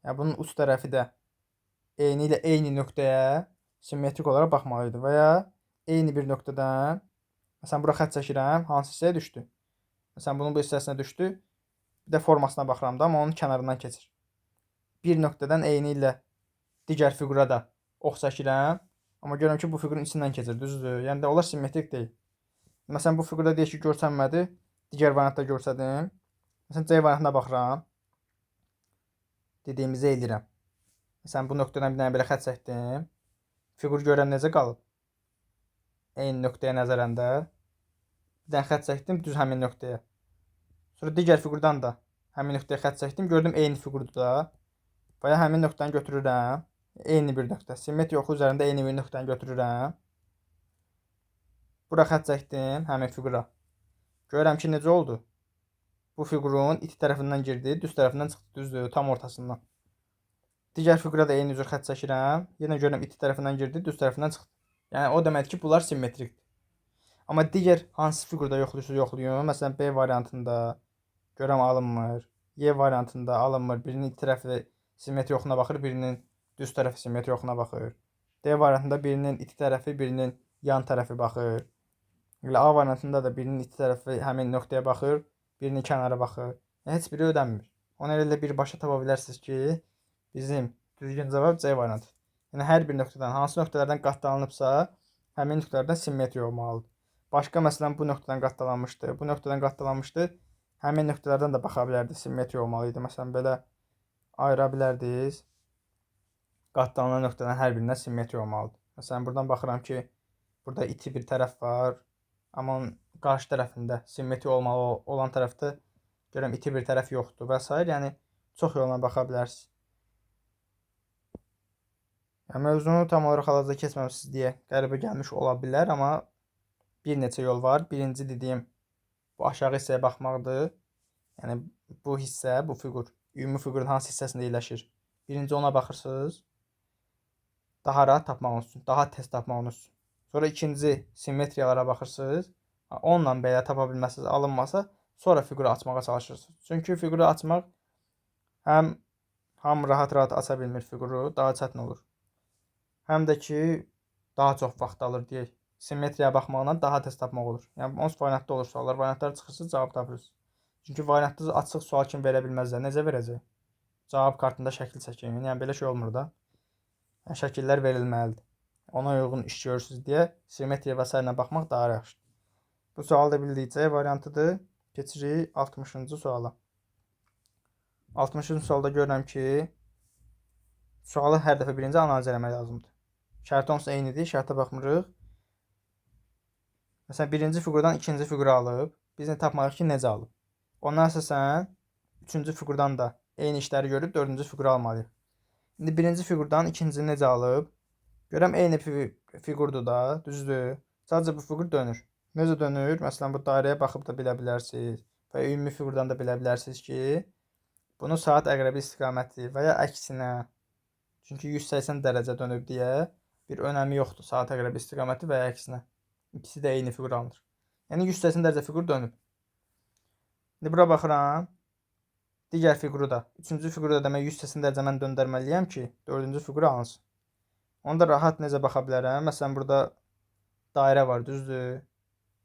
yəni bunun uç tərəfi də eyni ilə eyni nöqtəyə simmetrik olaraq baxmalı idi və ya eyni bir nöqtədən, məsələn bura xətt çəkirəm, hansı hissəyə düşdü? Məsələn bunun bu hissəsinə düşdü. Bir də formasına baxıram da, amma onun kənarından keçir. Bir nöqtədən eyni ilə digər fiqura da ox çəkirəm. Amma görürəm ki, bu fiqurun içindən keçir, düzdür? Yəni də onlar simmetrik deyil. Məsələn, bu fiqurda deyək ki, görsənmədi, digər variantda görsədim. Məsələn, C variantına baxıram. Dediyimizi eləyirəm. Məsələn, bu nöqtədən bir dənə belə xətt çəkdim. Fiqur görürəm necə qalıb? Eyni nöqtəyə nəzərən də. Bir dənə xətt çəkdim, düz həmin nöqtəyə. Sonra digər fiqurdan da həmin nöqtəyə xətt çəkdim, gördüm eyni fiqurdur da. Və ya həmin nöqtəni götürürəm. Eyni bir nöqtə. Simmetriya oxu üzərində eyni bir nöqtəni götürürəm. Bura xətt çəkdim, həmin fiqura. Görürəm ki, necə oldu? Bu fiqurun iti tərəfindən girdi, düz tərəfindən çıxdı, düzdür, tam ortasından. Digər fiqura da eyni cür xətt çəkirəm. Yenə görürəm iti tərəfindən girdi, düz tərəfindən çıxdı. Yəni o deməkdir ki, bunlar simmetrikdir. Amma digər hansı fiqurda yoxlayın. Məsələn, B variantında görürəm alınmır. Y variantında alınmır. Birinin iti tərəfi simmetriya oxuna baxır, birinin düz tərəfi simmetriya oxuna baxır. D variantında birinin iti tərəfi, birinin yan tərəfi baxır. Elə A variantında da birinin iti tərəfi həmin nöqtəyə baxır, birinin kənara baxır. Heç biri ödənmir. Ona elə birbaşa tapa bilərsiniz ki, bizim düzgün cavab C variantı. Yəni hər bir nöqtədən, hansı nöqtələrdən qatlanıbsa, həmin nöqtələrdən simmetriya olmalıdır. Başqa məsələn bu nöqtədən qatlanmışdı, bu nöqtədən qatlanmışdı. Həmin nöqtələrdən də baxa bilərdi, simmetriya olmalı idi. Məsələn belə ayıra bilərdiniz. Qatlanan nöqtədən hər birindən simmetriya olmalıdır. Məsələn buradan baxıram ki, burada iti bir tərəf var. Amma onun qarşı tərəfində simmetriya olmalı olan tərəfdə görürəm iti bir tərəf yoxdur və s. Yəni çox yolla baxa bilərsiniz. Yəni mövzunu tam olaraq hal-hazırda keçməmisiniz deyə qəribə gəlmiş ola bilər, amma bir neçə yol var. Birinci dediyim bu aşağı hissəyə baxmaqdır. Yəni bu hissə, bu fiqur, ümumi fiqurun hansı hissəsində yerləşir? Birinci ona baxırsınız. Daha rahat tapmağınız üçün, daha tez tapmağınız üçün. Sonra ikinci simmetriyalara baxırsınız. Onunla belə tapa bilməsiniz, alınmasa, sonra fiquru açmağa çalışırsınız. Çünki fiquru açmaq həm hamı rahat aça bilmir fiquru, daha çətin olur. Həm də ki, daha çox vaxt alır deyək. Simmetriyaya baxmaqla daha tez tapmaq olur. Yəni onsuz variantda olur suallar, variantlar çıxırsınız, cavab tapırsınız. Çünki variantda açıq sual kimi verə bilməzlər. Necə verəcək? Cavab kartında şəkil çəkin. Yəni belə şey olmur da. Yəni şəkillər verilməlidir. Ona uyğun iş görürsünüz deyə simmetriya və s. ilə baxmaq daha yaxşıdır. Bu sual da bildik C variantıdır. Keçirik 60-cı suala. 60-cı sualda görürəm ki, sualı hər dəfə birinci analiz eləmək lazımdır. Şərti onsuz eynidir, şərtə baxmırıq. Məsələn, birinci fiqurdan ikinci fiquru alıb, biz nə tapmalıyıq ki, necə alıb? Ondan əsasən, üçüncü fiqurdan da eyni işləri görüb, dördüncü fiquru almalıyıq. İndi birinci fiqurdan ikincini necə alıb? Görəm eyni fiqurdur da, düzdür. Sadəcə bu fiqur dönür. Necə dönür? Məsələn, bu dairəyə baxıb da bilə bilərsiniz. Və ümumi fiqurdan da bilə bilərsiniz ki, bunu saat əqrəbi istiqaməti və ya əksinə. Çünki 180 dərəcə dönüb deyə bir önəmi yoxdur saat əqrəbi istiqaməti və ya əksinə. İkisi də eyni fiqur alınır. Yəni 180 dərəcə fiqur dönüb. İndi bura baxıram. Digər fiquru da, üçüncü fiquru da demək 180 dərəcə mən döndərməliyəm ki, dördüncü fiquru alınsın. Onu da rahat necə baxa bilərəm? Məsələn, burada dairə var, düzdür?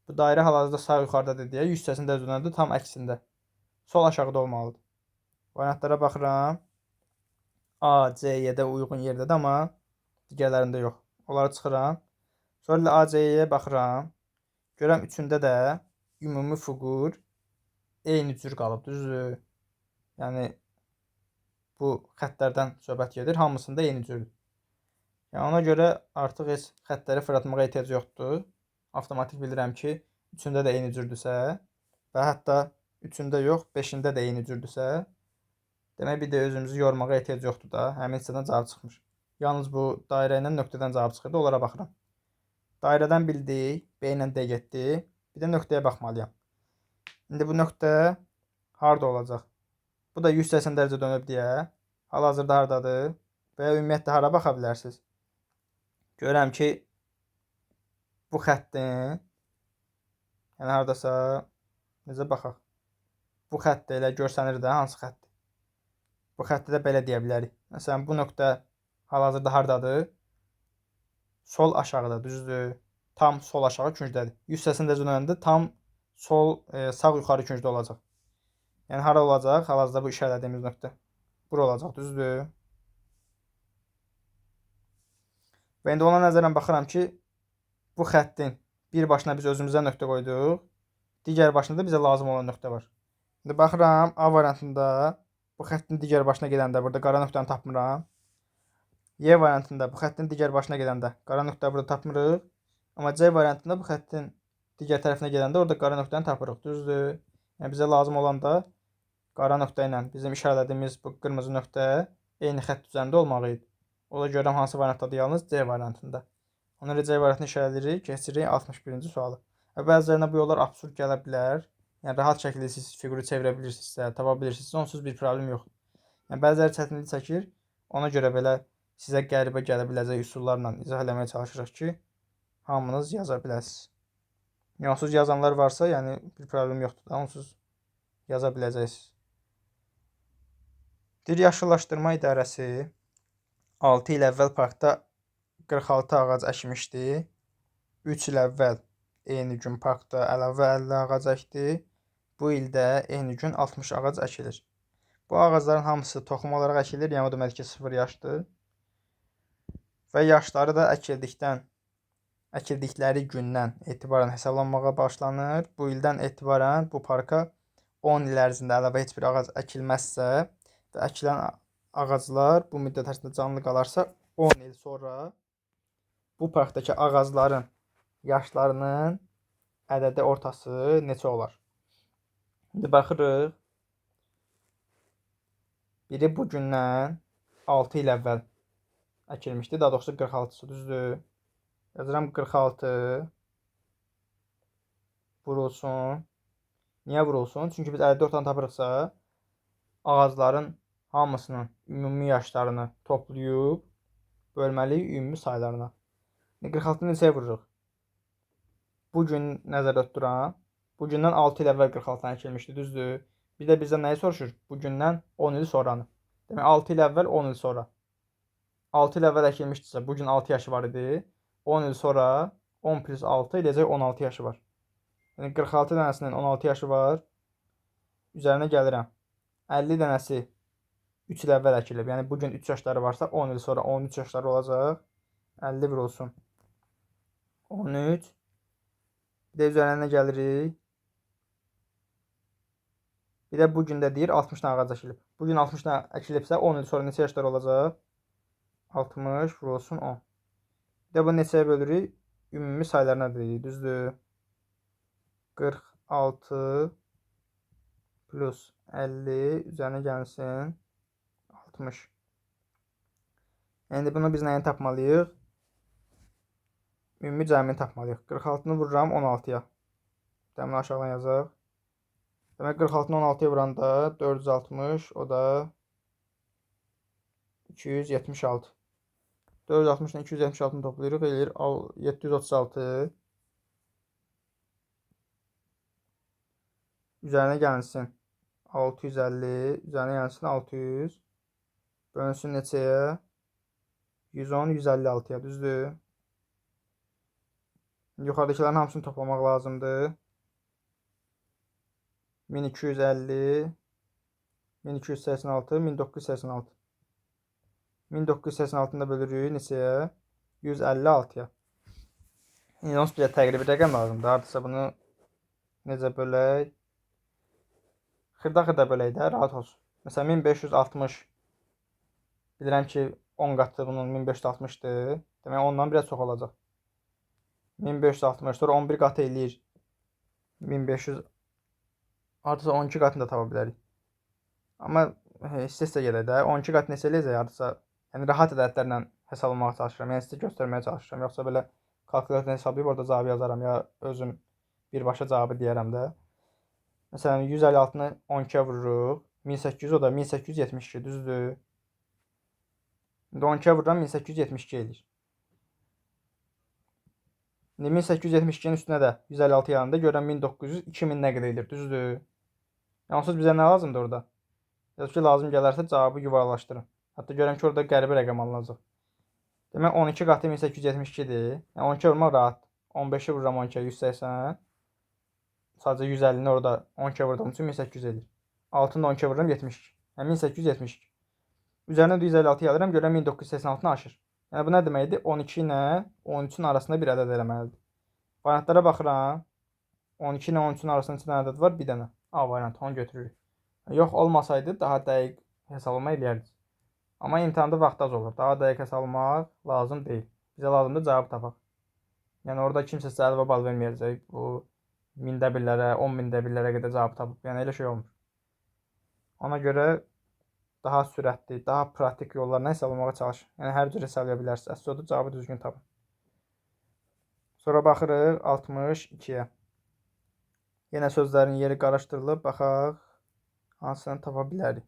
Bu dairə hal-hazırda sağ yuxarıdadır deyə 180 dərəcə dönəndə tam əksində. Sol aşağıda olmalıdır. Variantlara baxıram. A, C, Y-də uyğun yerdədir, amma digərlərində yox. Onları çıxıram. Sonra da A, C, Y-yə baxıram. Görəm üçündə də ümumi fiqur eyni cür qalıb, düzdür? Yəni bu xəttlərdən söhbət gedir. Hamısında eyni cürdür. Yəni ona görə artıq heç xəttləri fırlatmağa ehtiyac yoxdur. Avtomatik bilirəm ki, üçündə də eyni cürdürsə və hətta üçündə yox, beşində də eyni cürdürsə, demək bir də özümüzü yormağa ehtiyac yoxdur da. Həmin hissədən cavab çıxmış. Yalnız bu dairə ilə nöqtədən cavab çıxırdı, onlara baxıram. Dairədən bildik, B ilə D getdi. Bir də nöqtəyə baxmalıyam. İndi bu nöqtə harda olacaq? Bu da 180 dərəcə dönüb deyə. Hal-hazırda hardadır? və ya ümumiyyətlə hara baxa bilərsiniz? Görürəm ki, bu xəttin, yəni haradasa, necə baxaq? Bu xəttdə elə görsənir də hansı xəttdir? Bu xətti də belə deyə bilərik. Məsələn, bu nöqtə hal-hazırda hardadır? Sol aşağıda, düzdür? Tam sol aşağı küncdədir. 100 hissəsində dönəndə tam sol, sağ yuxarı küncdə olacaq. Yəni hara olacaq? Hal-hazırda bu işarələdiyimiz nöqtə. Bura olacaq, düzdür? Və indi ona nəzərən baxıram ki, bu xəttin bir başına biz özümüzə nöqtə qoyduq. Digər başında da bizə lazım olan nöqtə var. İndi baxıram, A variantında bu xəttin digər başına gedəndə burada qara nöqtəni tapmıram. Y variantında bu xəttin digər başına gedəndə qara nöqtəni burada tapmırıq. Amma C variantında bu xəttin digər tərəfinə gedəndə orada qara nöqtəni tapırıq, düzdür? Yəni bizə lazım olan da qara nöqtə ilə bizim işarələdiyimiz bu qırmızı nöqtə eyni xətt üzərində olmağı idi. O da görürəm hansı variantdadır, yalnız C variantında. Ona görə C variantını işarələyirik, keçirik 61-ci sualı. Bəzilərinə bu yollar absurd gələ bilər. Yəni rahat şəkildə siz fiquru çevirə bilirsinizsə, tapa bilirsinizsə, onsuz bir problem yoxdur. Yəni bəziləri çətinlik çəkir. Ona görə belə sizə qəribə gələ biləcək üsullarla izah eləməyə çalışırıq ki, hamınız yaza biləsiniz. Onsuz yazanlar varsa, yəni bir problem yoxdur da, onsuz yaza biləcəksiniz. Bir yaşıllaşdırma idarəsi 6 il əvvəl parkda 46 ağac əkmişdi. 3 il əvvəl eyni gün parkda əlavə 50 ağac əkdi. Bu ildə eyni gün 60 ağac əkilir. Bu ağacların hamısı toxum olaraq əkilir, yəni o demək ki 0 yaşdır. Və yaşları da əkildikləri gündən etibarən hesablanmağa başlanır. Bu ildən etibarən bu parka 10 il ərzində əlavə heç bir ağac əkilməzsə və əkilən ağaclar bu müddət ərzində canlı qalarsa 10 il sonra bu parkdakı ağacların yaşlarının ədədi ortası neçə olar? İndi baxırıq. Biri bu gündən 6 il əvvəl əkilmişdi. Daha doğrusu 46-sı, düzdür? Yazıram 46 vurulsun. Niyə vurulsun? Çünki biz ədədi ortanı tapırıqsa ağacların hamısının ümumi yaşlarını toplayıb bölməliyik ümumi saylarına. 46-nı neçəyə vururuq? Bu gün nəzərdə tuturam. Bu gündən 6 il əvvəl 46-dan əkilmişdi, düzdür? Bir də bizdən nəyi soruşur? Bu gündən 10 il sonranı. Demək 6 il əvvəl 10 il sonra. 6 il əvvəl əkilmişdirsə, bu gün 6 yaşı var idi. 10 il sonra 10 plus 6 eləcək 16 yaşı var. Yəni 46 dənəsinin 16 yaşı var. Üzərinə gəlirəm. 50 dənəsi 3 il əvvəl əkilib. Yəni bu gün 3 yaşları varsa 10 il sonra 13 yaşları olacaq. 50 bir olsun. 13. Bir də üzərinə gəlirik. Bir də bu gün də deyir 60 dənə ağac əkilib. Bu gün 60 dənə əkilibsə 10 il sonra neçə yaşlar olacaq? 60 vurulsun 10. Bir də bu neçəyə bölürük? Ümumi saylarına deyirik, düzdür? 46 plus 50 üzərinə gəlsin 60. İndi bunu biz nəyin tapmalıyıq? Ümumi cəmini tapmalıyıq. 46-nı vururam 16-ya. Dəmini aşağıdan yazaq. Demək 46-nı 16-ya vuranda 460, o da 276. 460-dan 276-nı toplayırıq, eləyir 736. Üzərinə gəlsin 650, üzərinə gəlsin 600. Bölünsün neçəyə? 110, 156-ya, düzdür? Yuxarıdakilərin hamısını toplamaq lazımdır. 1250, 1286, 1986. 1986-da bölürük neçəyə? 156-ya. İndi onsuz bizə təqribi rəqəm lazımdır. Hardasa bunu necə bölək? Xırda bölək də, rahat olsun. Məsələn, 1560. Bilirəm ki, 10 qatı bunun 1560-dır. Demək, ondan biraz çox olacaq. 1560, sonra 11 qatı eləyir. 1500, hardasa 12 qatını da tapa bilərik. Amma istəsə gedək də, 12 qat neçə eləyəcək hardasa? Yəni, rahat ədədlərlə hesablamağa çalışıram. Yəni, sizə göstərməyə çalışıram. Yoxsa belə kalkulatorla hesablayıb orada cavabı yazaram, ya özüm birbaşa cavabı deyərəm də. Məsələn, 156-nı 12-yə vururuq. 1800, o da 1872, düzdür? İndi 12-yə vururam 1872 eləyir. İndi 1872-nin üstünə də 156 yanında görürəm 1900, 2000 nə qədər edir, düzdür? Onsuz bizə nə lazımdır orada? Yazıb ki, lazım gələrsə cavabı yuvarlaşdırın. Hətta görürəm ki, orada qəribə rəqəm alınacaq. Demək 12 qatı 1872-dir. Yəni 12 vurmaq rahat. 15-i vururam 12-yə 180. Sadəcə 150-ni orada 12-yə vurduğum üçün 1800 edir. 6-nı da 12-yə vururam 72. Yəni 1872. Üzərinə 156 yazıram, görürəm 1986-nı aşır. Yəni bu nə deməkdir? 12 ilə 13-ün arasında bir ədəd eləməlidir. Variantlara baxıram. 12 ilə 13-ün arasında neçə dənə ədəd var? Bir dənə. A variantı, onu götürürük. Yox olmasaydı daha dəqiq hesablama eləyərdik. Amma imtahanda vaxt az olur. Daha dəqiq hesablamaq lazım deyil. Bizə lazımdır cavab tapaq. Yəni orada kimsə sizə əlavə bal verməyəcək. Bu mində birlərə, 10 mində birlərə qədər cavab tapıb. Yəni elə şey olmur. Ona görə daha sürətli, daha praktik yollarla hesablamağa çalışın. Yəni hər cür hesablaya bilərsiniz. Əsas odur cavabı düzgün tapın. Sonra baxırıq 62-yə. Yenə sözlərin yeri qarışdırılıb, baxaq hansını tapa bilərik.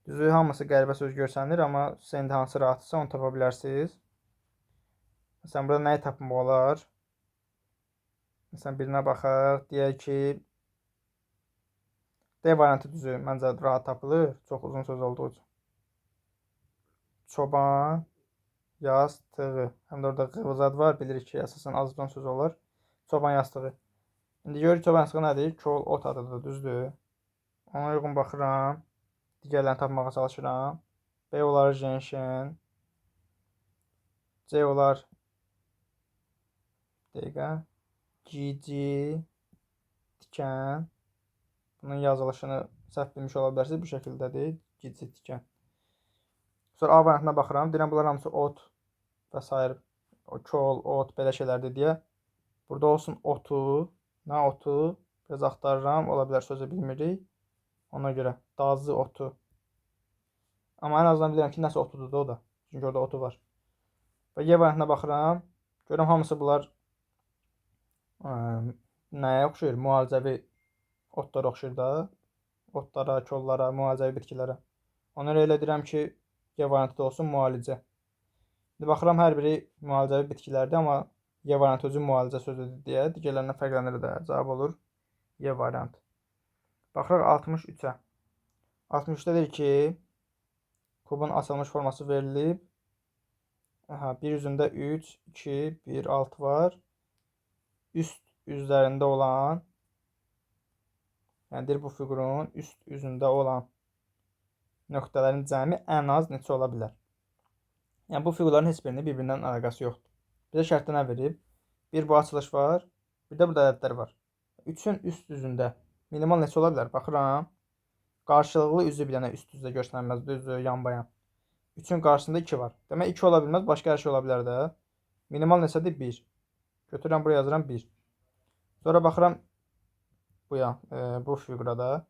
Düzü hamısı qəribə söz görsənir, amma sizə indi hansı rahatsa onu tapa bilərsiniz. Məsələn, burada nəyi tapmaq olar? Məsələn, birinə baxaq. Deyək ki, D variantı düzü məncə rahat tapılır. Çox uzun söz olduğu üçün. Çoban yastığı. Həm də orada qıvızad var. Bilirik ki, əsasən azdan söz olur. Çoban yastığı. İndi görürük çoban yastığı nədir? Kol ot adıdır, düzdür. Ona uyğun baxıram. Digərlərini tapmağa çalışıram. B olar jenşen. C olar dəqiqə. Cici tikan. Bunun yazılışını səhv bilmiş ola bilərsiniz. Bu şəkildədir. Cici tikan. Sonra A variantına baxıram. Deyirəm bunlar hamısı ot və s. O kol, ot, belə şeylərdir deyə. Burada olsun otu. Nə otu? Biraz axtarıram. Ola bilər sözü bilmirik. Ona görə dazı otu. Amma ən azından bilirəm ki, nəsə otudur da o da. Çünki orada otu var. Və Y variantına baxıram. Görürəm hamısı bunlar nəyə oxşuyur? Müalicəvi otlara oxşuyur da. Otlara, kollara, müalicəvi bitkilərə. Ona görə elə deyirəm ki, Y variantı da olsun müalicə. İndi baxıram hər biri müalicəvi bitkilərdir, amma Y variantı özü müalicə sözüdür deyə digərlərindən fərqlənir də. Cavab olur Y variantı. Baxırıq 63-ə. 63-də deyir ki, kubun açılmış forması verilib. Bir üzündə 3, 2, 1, 6 var. Üst üzlərində olan, yəni bu fiqurun üst üzündə olan nöqtələrin cəmi ən az neçə ola bilər? Yəni bu fiqurların heç birinin bir-birindən əlaqəsi yoxdur. Bizə şərtdə nə verib? Bir bu açılış var, bir də burada ədədlər var. 3-ün üst üzündə minimal neçə ola bilər? Baxıram. Qarşılıqlı üzü bir dənə üst üzdə göstərilməz, düzdür, yan-bayan. 3-ün qarşısında 2 var. Demək 2 ola bilməz, başqa hər şey ola bilər də. Minimal neçədir? 1. Götürürəm, buraya yazıram 1. Sonra baxıram bu fiqurada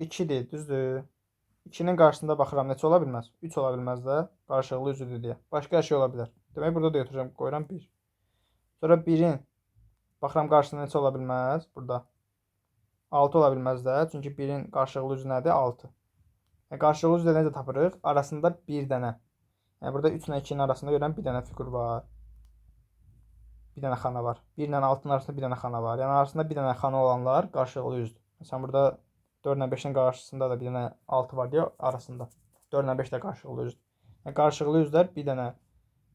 2-dir, düzdür. 2-nin qarşısında baxıram, neçə ola bilməz? 3 ola bilməz də, qarşılıqlı üzüdür deyə. Başqa hər şey ola bilər. Demək burada da götürürəm, qoyuram 1. Sonra 1-in baxıram qarşısında neçə ola bilməz? Burada 6 ola bilməz də, çünki 1-in qarşılıqlı üzü nədir? 6. Yəni qarşılıqlı üzü necə tapırıq? Arasında bir dənə. Yəni burada 3 ilə 2-nin arasında görürəm bir dənə fiqur var. Bir dənə xana var. 1 ilə 6-nın arasında bir dənə xana var. Yəni arasında bir dənə xana olanlar qarşılıqlı üzdür. Məsələn burada 4 ilə 5-in qarşısında da bir dənə 6 var deyə arasında. 4 ilə 5 də qarşılıqlı üzdür. Yəni qarşılıqlı üzlər bir dənə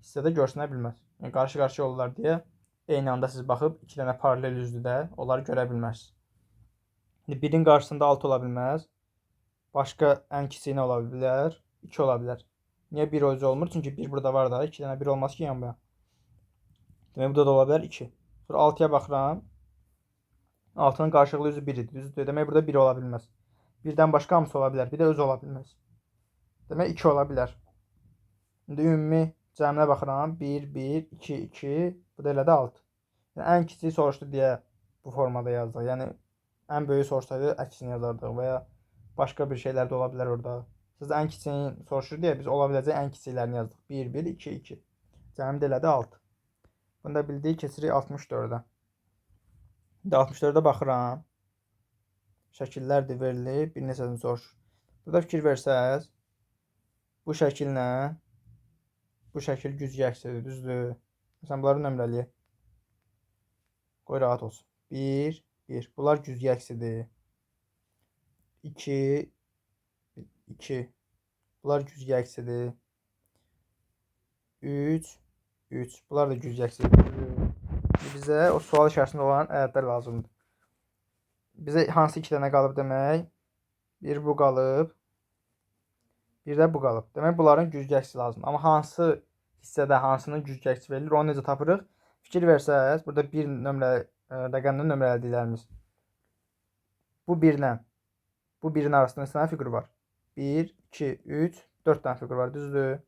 hissədə görsənə bilməz. Yəni qarşı-qarşıya olurlar deyə eyni anda siz baxıb 2 dənə paralel üzdür də onları görə bilməzsiniz. İndi 1-in qarşısında 6 ola bilməz. Başqa ən kiçiyi nə ola bilər? 2 ola bilər. Niyə 1 özü olmur? Çünki 1 burada var da 2 dənə 1 olmaz ki yan-bayan. Demək burada da ola bilər 2. Sonra 6-ya baxıram. 6-nın qarşılıqlı üzü 1 idi. Düzdür. Demək burada 1 ola bilməz. 1-dən başqa hamısı ola bilər. Bir də özü ola bilməz. Demək 2 ola bilər. İndi ümumi cəminə baxıram. 1, 1, 2, 2. Bu da elə də 6. Yəni ən kiçiyi soruşdu deyə bu formada yazdıq. Yəni ən böyüyü soruşsaydı əksini yazardıq və ya başqa bir şeylər də ola bilər orada. Siz ən kiçiyini soruşur deyə biz ola biləcək ən kiçiklərini yazdıq. 1, 1, 2, 2. Cəmi də elə də 6. Bunu da bildik, keçirik 64-ə. İndi 64-də baxıram. Şəkillərdir verilib, bir neçəsini soruşur. Burada fikir versəz, Bu şəkillə bu şəkil güzgü əksidir, düzdür? Məsələn, bunları nömrələyək. Qoy rahat olsun. 1, 1. Bunlar güzgü əksidir. 2, 2. Bunlar güzgü əksidir. 3, 3. Bunlar da güzgü əksidir. Bizə o sual içərisində olan ədədlər lazımdır. Bizə hansı 2 dənə qalıb demək? Bir bu qalıb. Bir də bu qalıb. Demək, bunların güzgü əksi lazımdır. Amma hansı hissədə hansının güzgü əksi verilir, onu necə tapırıq? Fikir versəz, burada bir rəqəmlə nömrələdiklərimiz. Bu 1-lə bu 1-in arasında neçə dənə fiqur var? 1, 2, 3, 4 dənə fiqur var, düzdür?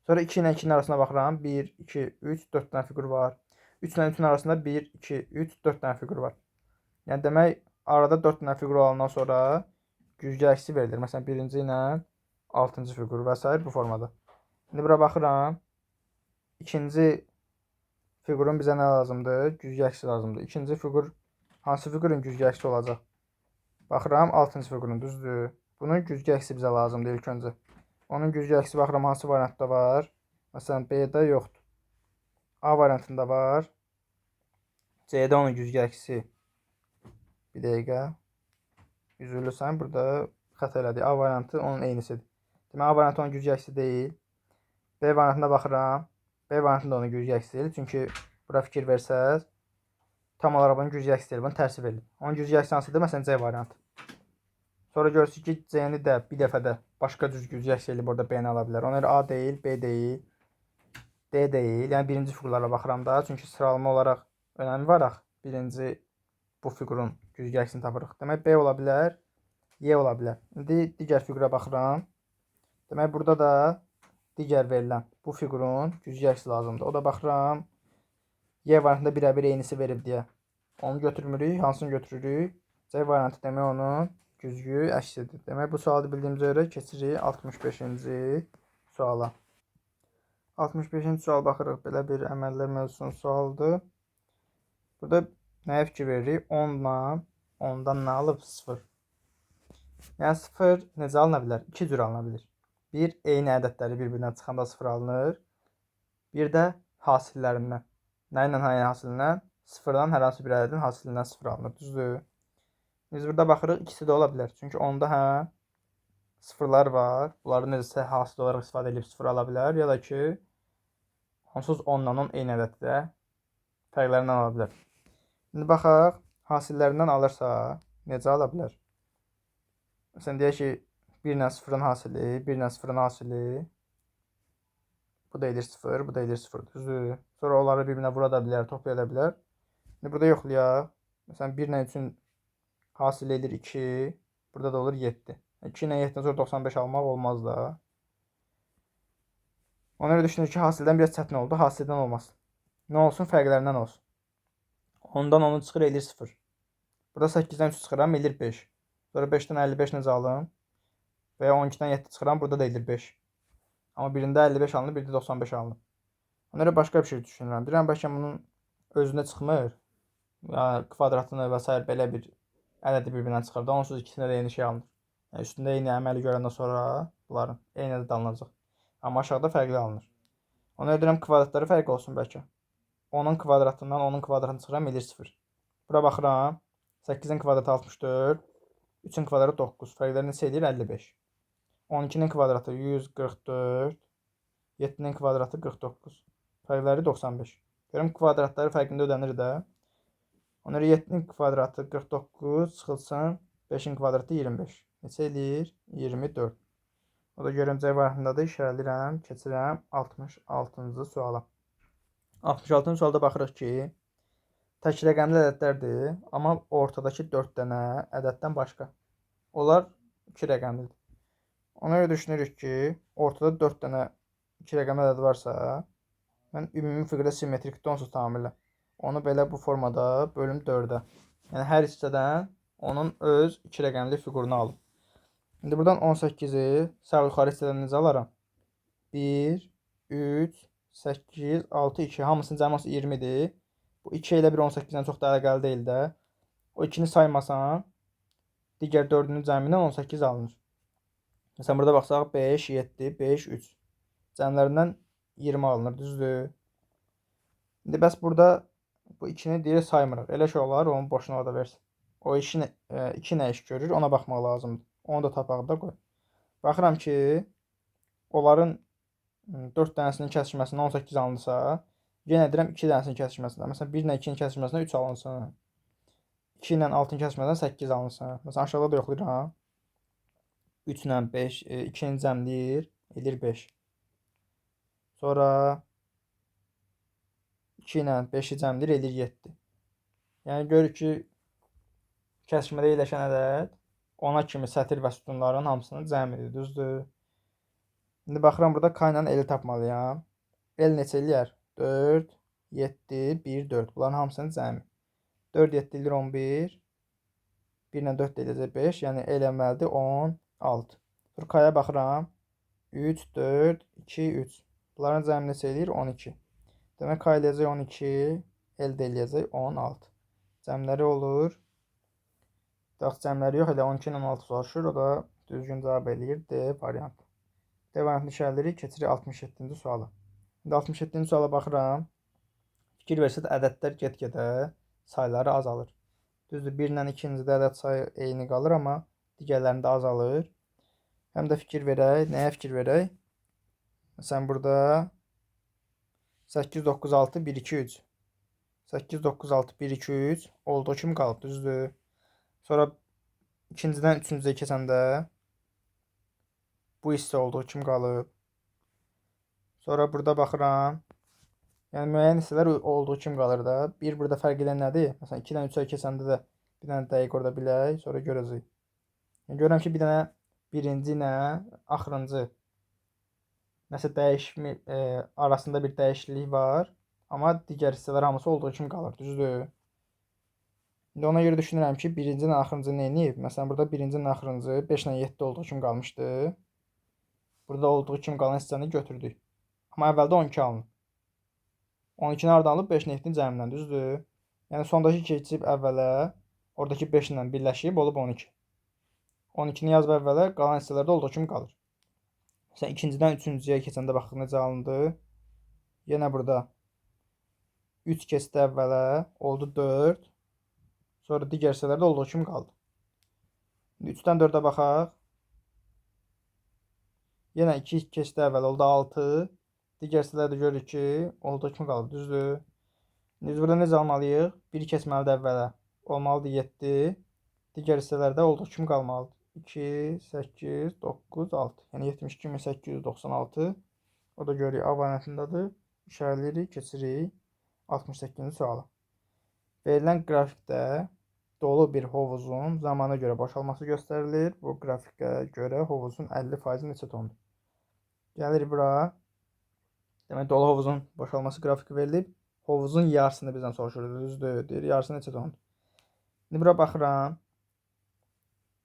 Sonra 2 ilə 2-nin arasına baxıram. 1, 2, 3, 4 dənə fiqur var. 3 ilə 3-ün arasında 1, 2, 3, 4 dənə fiqur var. Yəni demək, arada 4 dənə fiqur olandan sonra güzgü əksi verilir. Məsələn, 1-ci ilə 6-cı fiqur və s. bu formada. İndi bura baxıram. İkinci fiqurun bizə nə lazımdır? Güzgü əksi lazımdır. İkinci fiqur hansı fiqurun güzgü əksi olacaq? Baxıram 6-cı fiqurun, düzdür? Bunun güzgü əksi bizə lazımdır ilk öncə. Onun güzgü əksi baxıram hansı variantda var? Məsələn, B-də yoxdur. A variantında var. C-də onun güzgü əksi. Bir dəqiqə. Üzülürsən, burada xəta elədik. A variantı onun eynisidir. Demək, A variantı onun güzgü əksi deyil. B variantına baxıram. B variantında onun güzgü əksi deyil. Çünki bura fikir versəz, tam olaraq bunun güzgü əksi deyil. Bunu tərsi verilir. Onun güzgü əksi hansıdır? Məsələn, C variantı. Sonra görürsünüz ki, C-ni də bir dəfədə başqa cür güzgü əksi eləyib orada B-ni ala bilər. Ona görə A deyil, B deyil, D deyil. Yəni birinci fiqurlara baxıram da. Çünki sıralama olaraq önəmi var axı. Birinci bu fiqurun güzgü əksini tapırıq. Demək, B ola bilər, Y ola bilər. İndi digər fiqura baxıram. Demək, burada da digər verilən bu fiqurun güzgü əksi lazımdır. O da baxıram. Y variantında birəbir eynisi verib deyə. Onu götürmürük. Hansını götürürük? C variantı demək onun güzgü əksidir. Demək, bu sualı bildiyimizə görə keçirik 65-ci suala. 65-ci sual baxırıq. Belə bir əməllər mövzusunun sualıdır. Burada nəyə fikir veririk? 10-dan, 10-dan nə alıb? 0. Yəni 0 necə alına bilər? 2 cür alına bilir. Bir, eyni ədədləri bir-birindən çıxanda 0 alınır. Bir də hasillərindən. Nə ilə hangi hasilindən? 0-dan hər hansı bir ədədin hasilindən 0 alınır. Düzdür? Biz burada baxırıq, ikisi də ola bilər. Çünki onda həm sıfırlar var. Bunları necəsə hasil olaraq istifadə edib 0 ala bilər. Ya da ki, onsuz 10-la 10 eyni ədəddə fərqlərindən ala bilər. İndi baxaq, hasillərindən alırsa necə ala bilər? Məsələn, deyək ki, 1 ilə 0-ın hasili, 1 ilə 0-ın hasili. Bu da edir 0, bu da edir 0. Düzdür? Sonra onları bir-birinə vura da bilər, toplaya da bilər. İndi burada yoxlayaq. Məsələn, 1 ilə 3-ün hasil edir 2. Burada da olur 7. 2 ilə 7-dən sonra 95 almaq olmaz da. Ona görə düşünürük ki, hasildən biraz çətin oldu. Hasildən olmasın. Nə olsun? Fərqlərindən olsun. 10-dan 10 çıxır, edir 0. Burada 8-dən 3 çıxıram, edir 5. Sonra 5-dən 55 necə alım? Və ya 12-dən 7 çıxıram, burada da edir 5. Amma birində 55 alınır, birində 95 alınır. Ona görə başqa bir şey düşünürəm. Deyirəm, bəlkə bunun özündə çıxmır. Kvadratını və s. belə bir ədədi bir-birindən çıxırdı. Onsuz ikisində də eyni şey alınır. Yəni, üstündə eyni əməli görəndən sonra bunların eyni ədəd alınacaq. Amma aşağıda fərqli alınır. Ona görə deyirəm, kvadratları fərqli olsun bəlkə. 10-un kvadratından 10-un kvadratını çıxıram, edir 0. Bura baxıram. 8-in kvadratı 64. 3-ün kvadratı 9. Fərqləri neçə edir? 55. 12-nin kvadratı 144. 7-nin kvadratı 49. Fərqləri 95. Görüm, kvadratları fərqində ödənir də. Ona görə 7-nin kvadratı 49 çıxılsın. 5-in kvadratı 25. Neçə edir? 24. O da görüm C variantındadır. İşarələyirəm. Keçirəm 66-cı suala. 66-cı sualda baxırıq ki, tək rəqəmli ədədlərdir, amma ortadakı 4 dənə ədəddən başqa. Onlar 2 rəqəmlidir. Ona görə düşünürük ki, ortada 4 dənə 2 rəqəmli ədəd varsa, mən ümumi fiqurda simmetrikdə onsuz tamamilə. Onu belə bu formada bölüm 4-ə. Yəni hər hissədən onun öz 2 rəqəmli fiqurunu alım. İndi buradan 18-i sağ yuxarı hissədən necə alaram? 1, 3, 8, 6, 2. Hamısının cəması 20-dir. Bu 2 ilə bir 18-dən çox da əlaqəli deyil də. O 2-ni saymasan, digər 4-ünün cəmindən 18 alınır. Məsələn, burada baxsaq 5, 7, 5, 3. Cəmlərindən 20 alınır, düzdür? İndi bəs burada bu 2-ni deyir saymırıq. Elə şey olar, onu boşuna da versin. O 2 nə iş görür, ona baxmaq lazımdır. Onu da tapaq da qoy. Baxıram ki, onların 4 dənəsinin kəsişməsində 18 alınırsa, yenə deyirəm 2 dənəsinin kəsişməsində. Məsələn, 1 ilə 2-nin kəsişməsində 3 alınsın. 2 ilə 6-nın kəsişməsində 8 alınsın. Məsələn, aşağıda da yoxlayıram. 3 ilə 5, 2-ni cəmləyir, edir 5. Sonra 2 ilə 5-i cəmləyir, edir 7. Yəni, görür ki, kəsişmədə yerləşən ədəd ona kimi sətir və sütunların hamısını cəm edir, düzdür? İndi baxıram, burada K ilə L tapmalıyam. L neçə eləyər? 4, 7, 1, 4. Bunların hamısını cəmi. 4, 7 eləyir 11. 1 ilə 4 eləyəcək 5. Yəni, L əməldir 16. Sonra K-ya baxıram. 3, 4, 2, 3. Bunların cəmi neçə eləyir? 12. Demək, K eləyəcək 12. L də eləyəcək 16. Cəmləri olur. Dax, cəmləri yox, elə 12 ilə 16 soruşur. O da düzgün cavab eləyir. D variantı. D variantını işarələyirik. Keçirik 67-ci suala. İndi 67-ci suala baxıram. Fikir versək, ədədlər get-gedə sayları azalır. Düzdür, 1 ilə 2-cidə ədəd sayı eyni qalır, amma digərlərində azalır. Həm də fikir verək. Nəyə fikir verək? Məsələn, burada 8, 9, 6, 1, 2, 3. 8, 9, 6, 1, 2, 3 olduğu kimi qalıb, düzdür. Sonra ikincidən üçüncüyə keçəndə bu hissə olduğu kimi qalıb. Sonra burada baxıram. Yəni, müəyyən hissələr olduğu kimi qalır da. Bir burada fərq edən nədir? Məsələn, 2-dən 3-ə keçəndə də bir dənə dəqiq orada bilək, sonra görəcəyik. Yəni, görürəm ki, bir dənə birinci ilə axırıncı nəsə dəyişmə arasında bir dəyişiklik var. Amma digər hissələr hamısı olduğu kimi qalır, düzdür? İndi ona görə düşünürəm ki, birinci ilə axırıncı nə edib? Məsələn, burada birinci ilə axırıncı 5 ilə 7 olduğu kimi qalmışdı. Burada olduğu kimi qalan hissəni götürdük. Amma əvvəldə 12 alınıb. 12-ni hardan alıb? 5 ilə 7-nin cəmindən, düzdür? Yəni, sondakı keçib əvvələ, oradakı 5 ilə birləşib, olub 12. 12-ni yazıb əvvələ, qalan hissələrdə olduğu kimi qalır. Məsələn, ikincidən üçüncüyə keçəndə baxıq necə alındı. Yenə burada 3 keçdi əvvələ, oldu 4. Sonra digər hissələrdə olduğu kimi qaldı. 3-dən 4-ə baxaq. Yenə 2 keçdi əvvəl, oldu 6. Digər hissələrdə görürük ki, olduğu kimi qalıb, düzdür? Biz burada necə almalıyıq? 1 keçməlidir əvvələ. Olmalıdır 7. Digər hissələrdə olduğu kimi qalmalıdır. 2, 8, 9, 6. Yəni 72.896. O da görürük A variantındadır. İşarələyirik, keçirik 68-ci suala. Verilən qrafikdə dolu bir hovuzun zamana görə boşalması göstərilir. Bu qrafikə görə hovuzun 50% neçə tondur? Gəlirik bura. Demək, dolu hovuzun boşalması qrafiki verilib. Hovuzun yarısını bizdən soruşur, düzdür? Deyir, yarısı neçə tondur? İndi bura baxıram.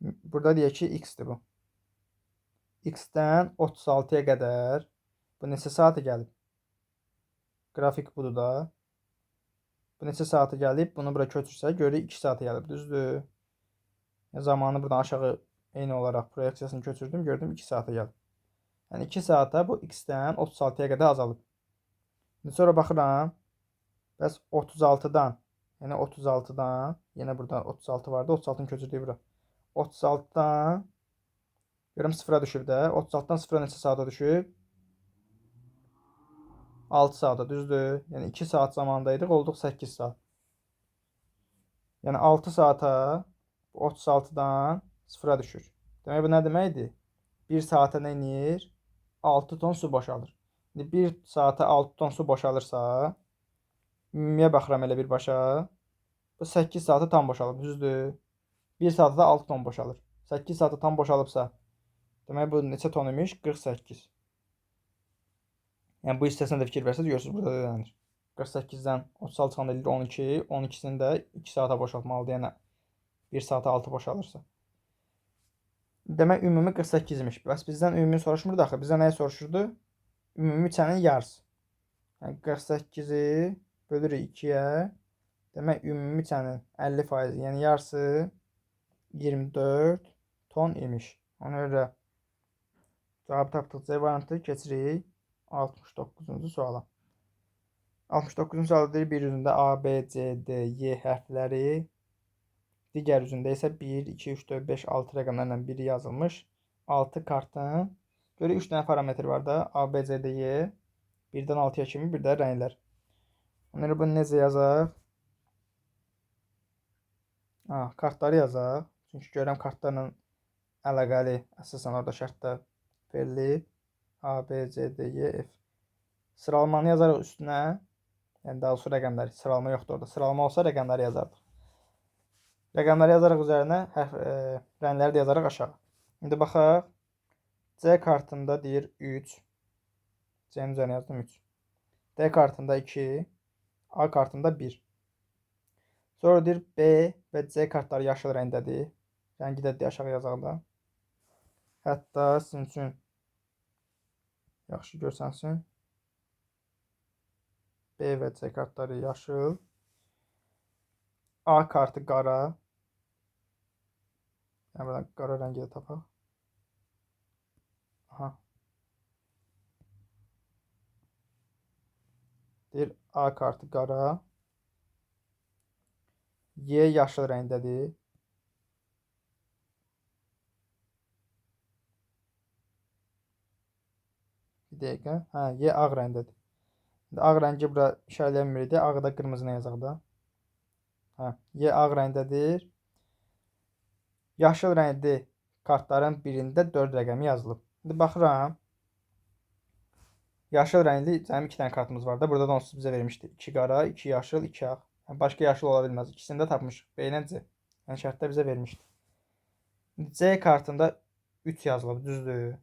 Burada deyək ki, x-dir bu. X-dən 36-ya qədər bu neçə saata gəlib? Qrafik budur da. Bu neçə saata gəlib? Bunu bura köçürsə, görürük 2 saata gəlib, düzdür? Zamanı buradan aşağı eyni olaraq proyeksiyasını köçürdüm, gördüm 2 saata gəlib. Yəni 2 saata bu x-dən 36-ya qədər azalıb. İndi sonra baxıram. Bəs 36-dan, yəni 36-dan, yenə burada 36 vardı, 36-nı köçürdük bura. 36-dan, görürəm 0-a düşüb də. 36-dan 0-a neçə saata düşüb? 6 saata, düzdür? Yəni 2 saat zamandaydıq, olduq 8 saat. Yəni 6 saata 36-dan 0-a düşür. Demək, bu nə deməkdir? 1 saata nə inir? 6 ton su boşalır. İndi 1 saata 6 ton su boşalırsa, ümumiyə baxıram elə birbaşa. Bu 8 saata tam boşalıb, düzdür? 1 saata da 6 ton boşalır. 8 saata tam boşalıbsa, demək bu neçə ton imiş? 48. Yəni bu hissəsinə də fikir versəz, görürsünüz burada öyrənir. 48-dən 36 çıxanda eləyir 12. 12-sini də 2 saata boşaltmalıdır. Yəni 1 saata 6 boşalırsa. Demək, ümumi 48 imiş. Bəs bizdən ümumi soruşmurdu axı. Bizdən nəyi soruşurdu? Ümumi içənin yarısı. Yəni 48-i bölürük 2-yə. Demək, ümumi içənin 50%, yəni yarısı 24 ton imiş. Ona görə Cavab tapdıq. C variantı. Keçirik 69-cu suala. 69-cu sualda deyir, bir üzündə A, B, C, D, Y hərfləri, digər üzündə isə 1, 2, 3, 4, 5, 6 rəqəmlərlə biri yazılmış 6 kartın. Görək 3 dənə parametr var da. A, B, C, D, Y. 1-dən 6-ya kimi bir də rənglər. Onları bunu necə yazaq? Kartları yazaq. Çünki görürəm kartlarla əlaqəli əsasən orada şərtdə verilib. A, B, C, D, Y, F. Sıralamanı yazarıq üstünə. Yəni daha doğrusu rəqəmləri. Sıralama yoxdur orada. Sıralama olsa rəqəmləri yazardıq. Rəqəmləri yazarıq üzərinə, rəngləri də yazarıq aşağı. İndi baxaq. C kartında deyir 3. C-nin üzərinə yazdım 3. D kartında 2. A kartında 1. Sonra deyir B və C kartları yaşıl rəngdədir. Rəngi də aşağı yazaqda. Hətta sizin üçün yaxşı görsənsin. B və C kartları yaşıl. A kartı qara. Yəni buradan qara rəngi də tapaq. Aha. Deyir A kartı qara. Y yaşıl rəngdədir. Bir dəqiqə. Y ağ rəngdədir. İndi ağ rəngi bura işarələnmir idi. Ağı da qırmızına yazaq da. Y ağ rəngdədir. Yaşıl rəngli kartların birində 4 rəqəmi yazılıb. İndi baxıram. Yaşıl rəngli cəmi 2 dənə kartımız var da. Burada da onsuz bizə vermişdi. 2 qara, 2 yaşıl, 2 ağ. Yəni başqa yaşıl ola bilməz. İkisini də tapmışıq. B ilə C. Yəni şərtdə bizə vermişdi. C kartında 3 yazılıb, düzdür.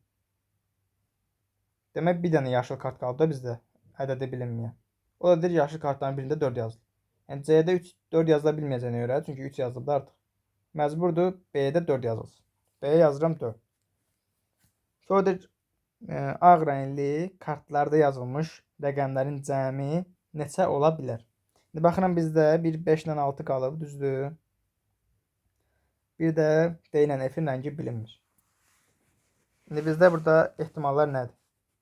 Demək bir dənə yaşıl kart qaldı da bizdə. Ədədi bilinməyən. O da deyir yaşıl kartların birində 4 yazılıb. Yəni C-də 4 yazıla bilməyəcəyinə görə, çünki 3 yazılıb da artıq. Məcburdur B-də 4 yazılsın. B-yə yazıram 4. Sonra deyir ağ rəngli kartlarda yazılmış rəqəmlərin cəmi neçə ola bilər? İndi baxıram bizdə 1, 5 ilə 6 qalıb, düzdür. Bir də D ilə F-in rəngi bilinmir. İndi bizdə burada ehtimallar nədir?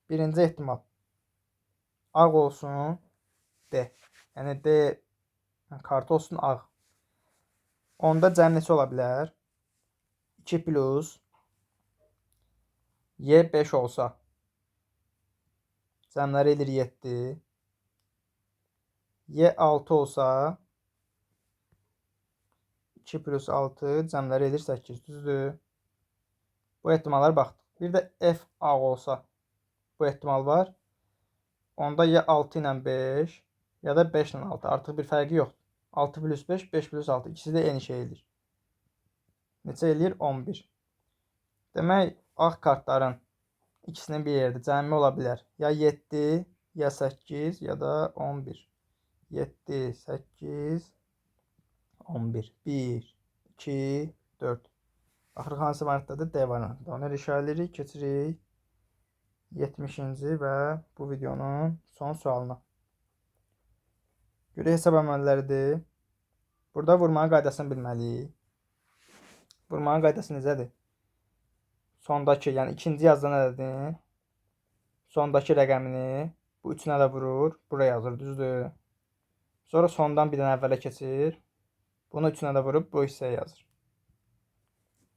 Birinci ehtimal ağ olsun D. Yəni D kartı olsun ağ. Onda cəm neçə ola bilər? 2 plus Y 5 olsa cəmləri edir 7. Y 6 olsa 2 plus 6 cəmləri edir 8. Düzdür. Bu ehtimallara baxdıq. Bir də F ağ olsa bu ehtimal var. Onda ya 6 ilə 5 ya da 5 ilə 6. Artıq bir fərqi yoxdur. 6 plus 5, 5 plus 6. İkisi də eyni şey edir. Neçə eləyir? 11. Demək, ağ kartların ikisinin bir yerdə cəmi ola bilər. Ya 7, ya 8, ya da 11. 7, 8, 11. 1, 2, 4. Baxırıq hansı variantdadır? D variantında. Onu işarələyirik, keçirik 70-ci və bu videonun son sualına. Görək hesab əməlləridir. Burada vurmanın qaydasını bilməliyik. Vurmanın qaydası necədir? Sondakı, yəni ikinci yazda nədədir? Sondakı rəqəmini bu üçünə də vurur, buraya yazır, düzdür. Sonra sondan bir dənə əvvələ keçir. Bunu üçünə də vurub bu hissəyə yazır.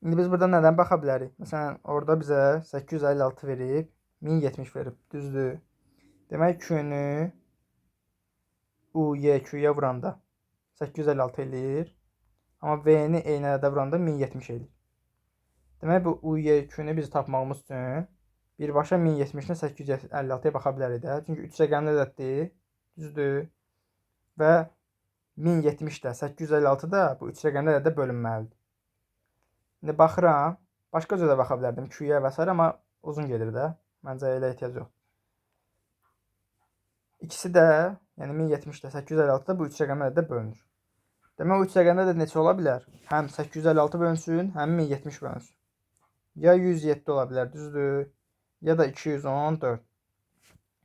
İndi biz burada nədən baxa bilərik? Məsələn, orada bizə 856 verib, 1070 verib, düzdür. Demək, Q-nü U-Y, Q-yə vuranda 856 eləyir. Amma V-ni eyni ədədə vuranda 1070 eləyir. Demək, bu U-Y, Q-nü biz tapmağımız üçün birbaşa 1070-nə 856-ya baxa bilərik də. Çünki 3 rəqəmli ədəddir, düzdür. Və 1070 də 856 da bu 3 rəqəmli ədədə bölünməlidir. İndi baxıram, başqa cürə də baxa bilərdim Q-yə və s. amma uzun gedir də. Məncə elə ehtiyac yox. İkisi də, yəni 1070 də 856 da bu 3 rəqəmli ədədə bölünür. Demək, o 3 rəqəmli ədəd neçə ola bilər? Həm 856 bölünsün, həm 1070 bölünsün. Ya 107 ola bilər, düzdür. Ya da 214.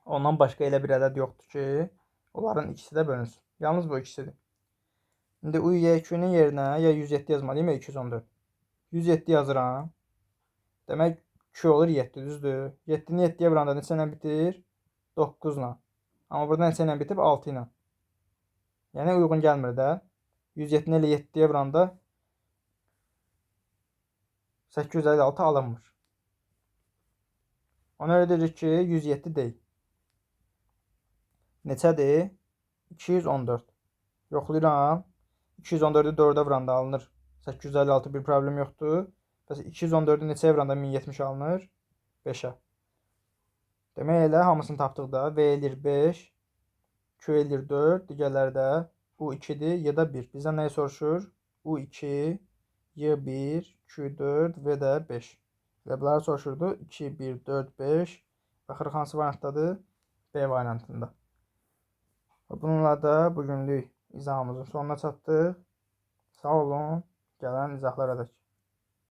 Ondan başqa elə bir ədəd yoxdur ki, onların ikisi də bölünsün. Yalnız bu ikisidir. İndi U-Y-Q-nun yerinə ya 107 yazmalıyım, ya 214. 107 yazıram. Demək, 2 olur 7, düzdür? 7-ni 7-yə vuranda neçə ilə bitir? 9 ilə. Amma burada neçə ilə bitib? 6 ilə. Yəni uyğun gəlmir də. 107-ni elə 7-yə vuranda 856 alınmır. Ona görə deyirik ki, 107 deyil. Neçədir? 214. Yoxlayıram. 214-ü 4-ə vuranda alınır 856, bir problem yoxdur. Bəs 214-ü neçəyə vuranda 1070 alınır? 5-ə. Demək elə hamısını tapdıq da. V eləyir 5, Q eləyir 4, digərləri də U2-dir, Y də 1. Bizdən nəyi soruşur? U2, Y1, Q4, V də 5. Və bunları soruşurdu. 2, 1, 4, 5. Baxırıq hansı variantdadır? B variantında. Bununla da bugünlük izahımızın sonuna çatdıq. Sağ olun. Gələn izahlara dək.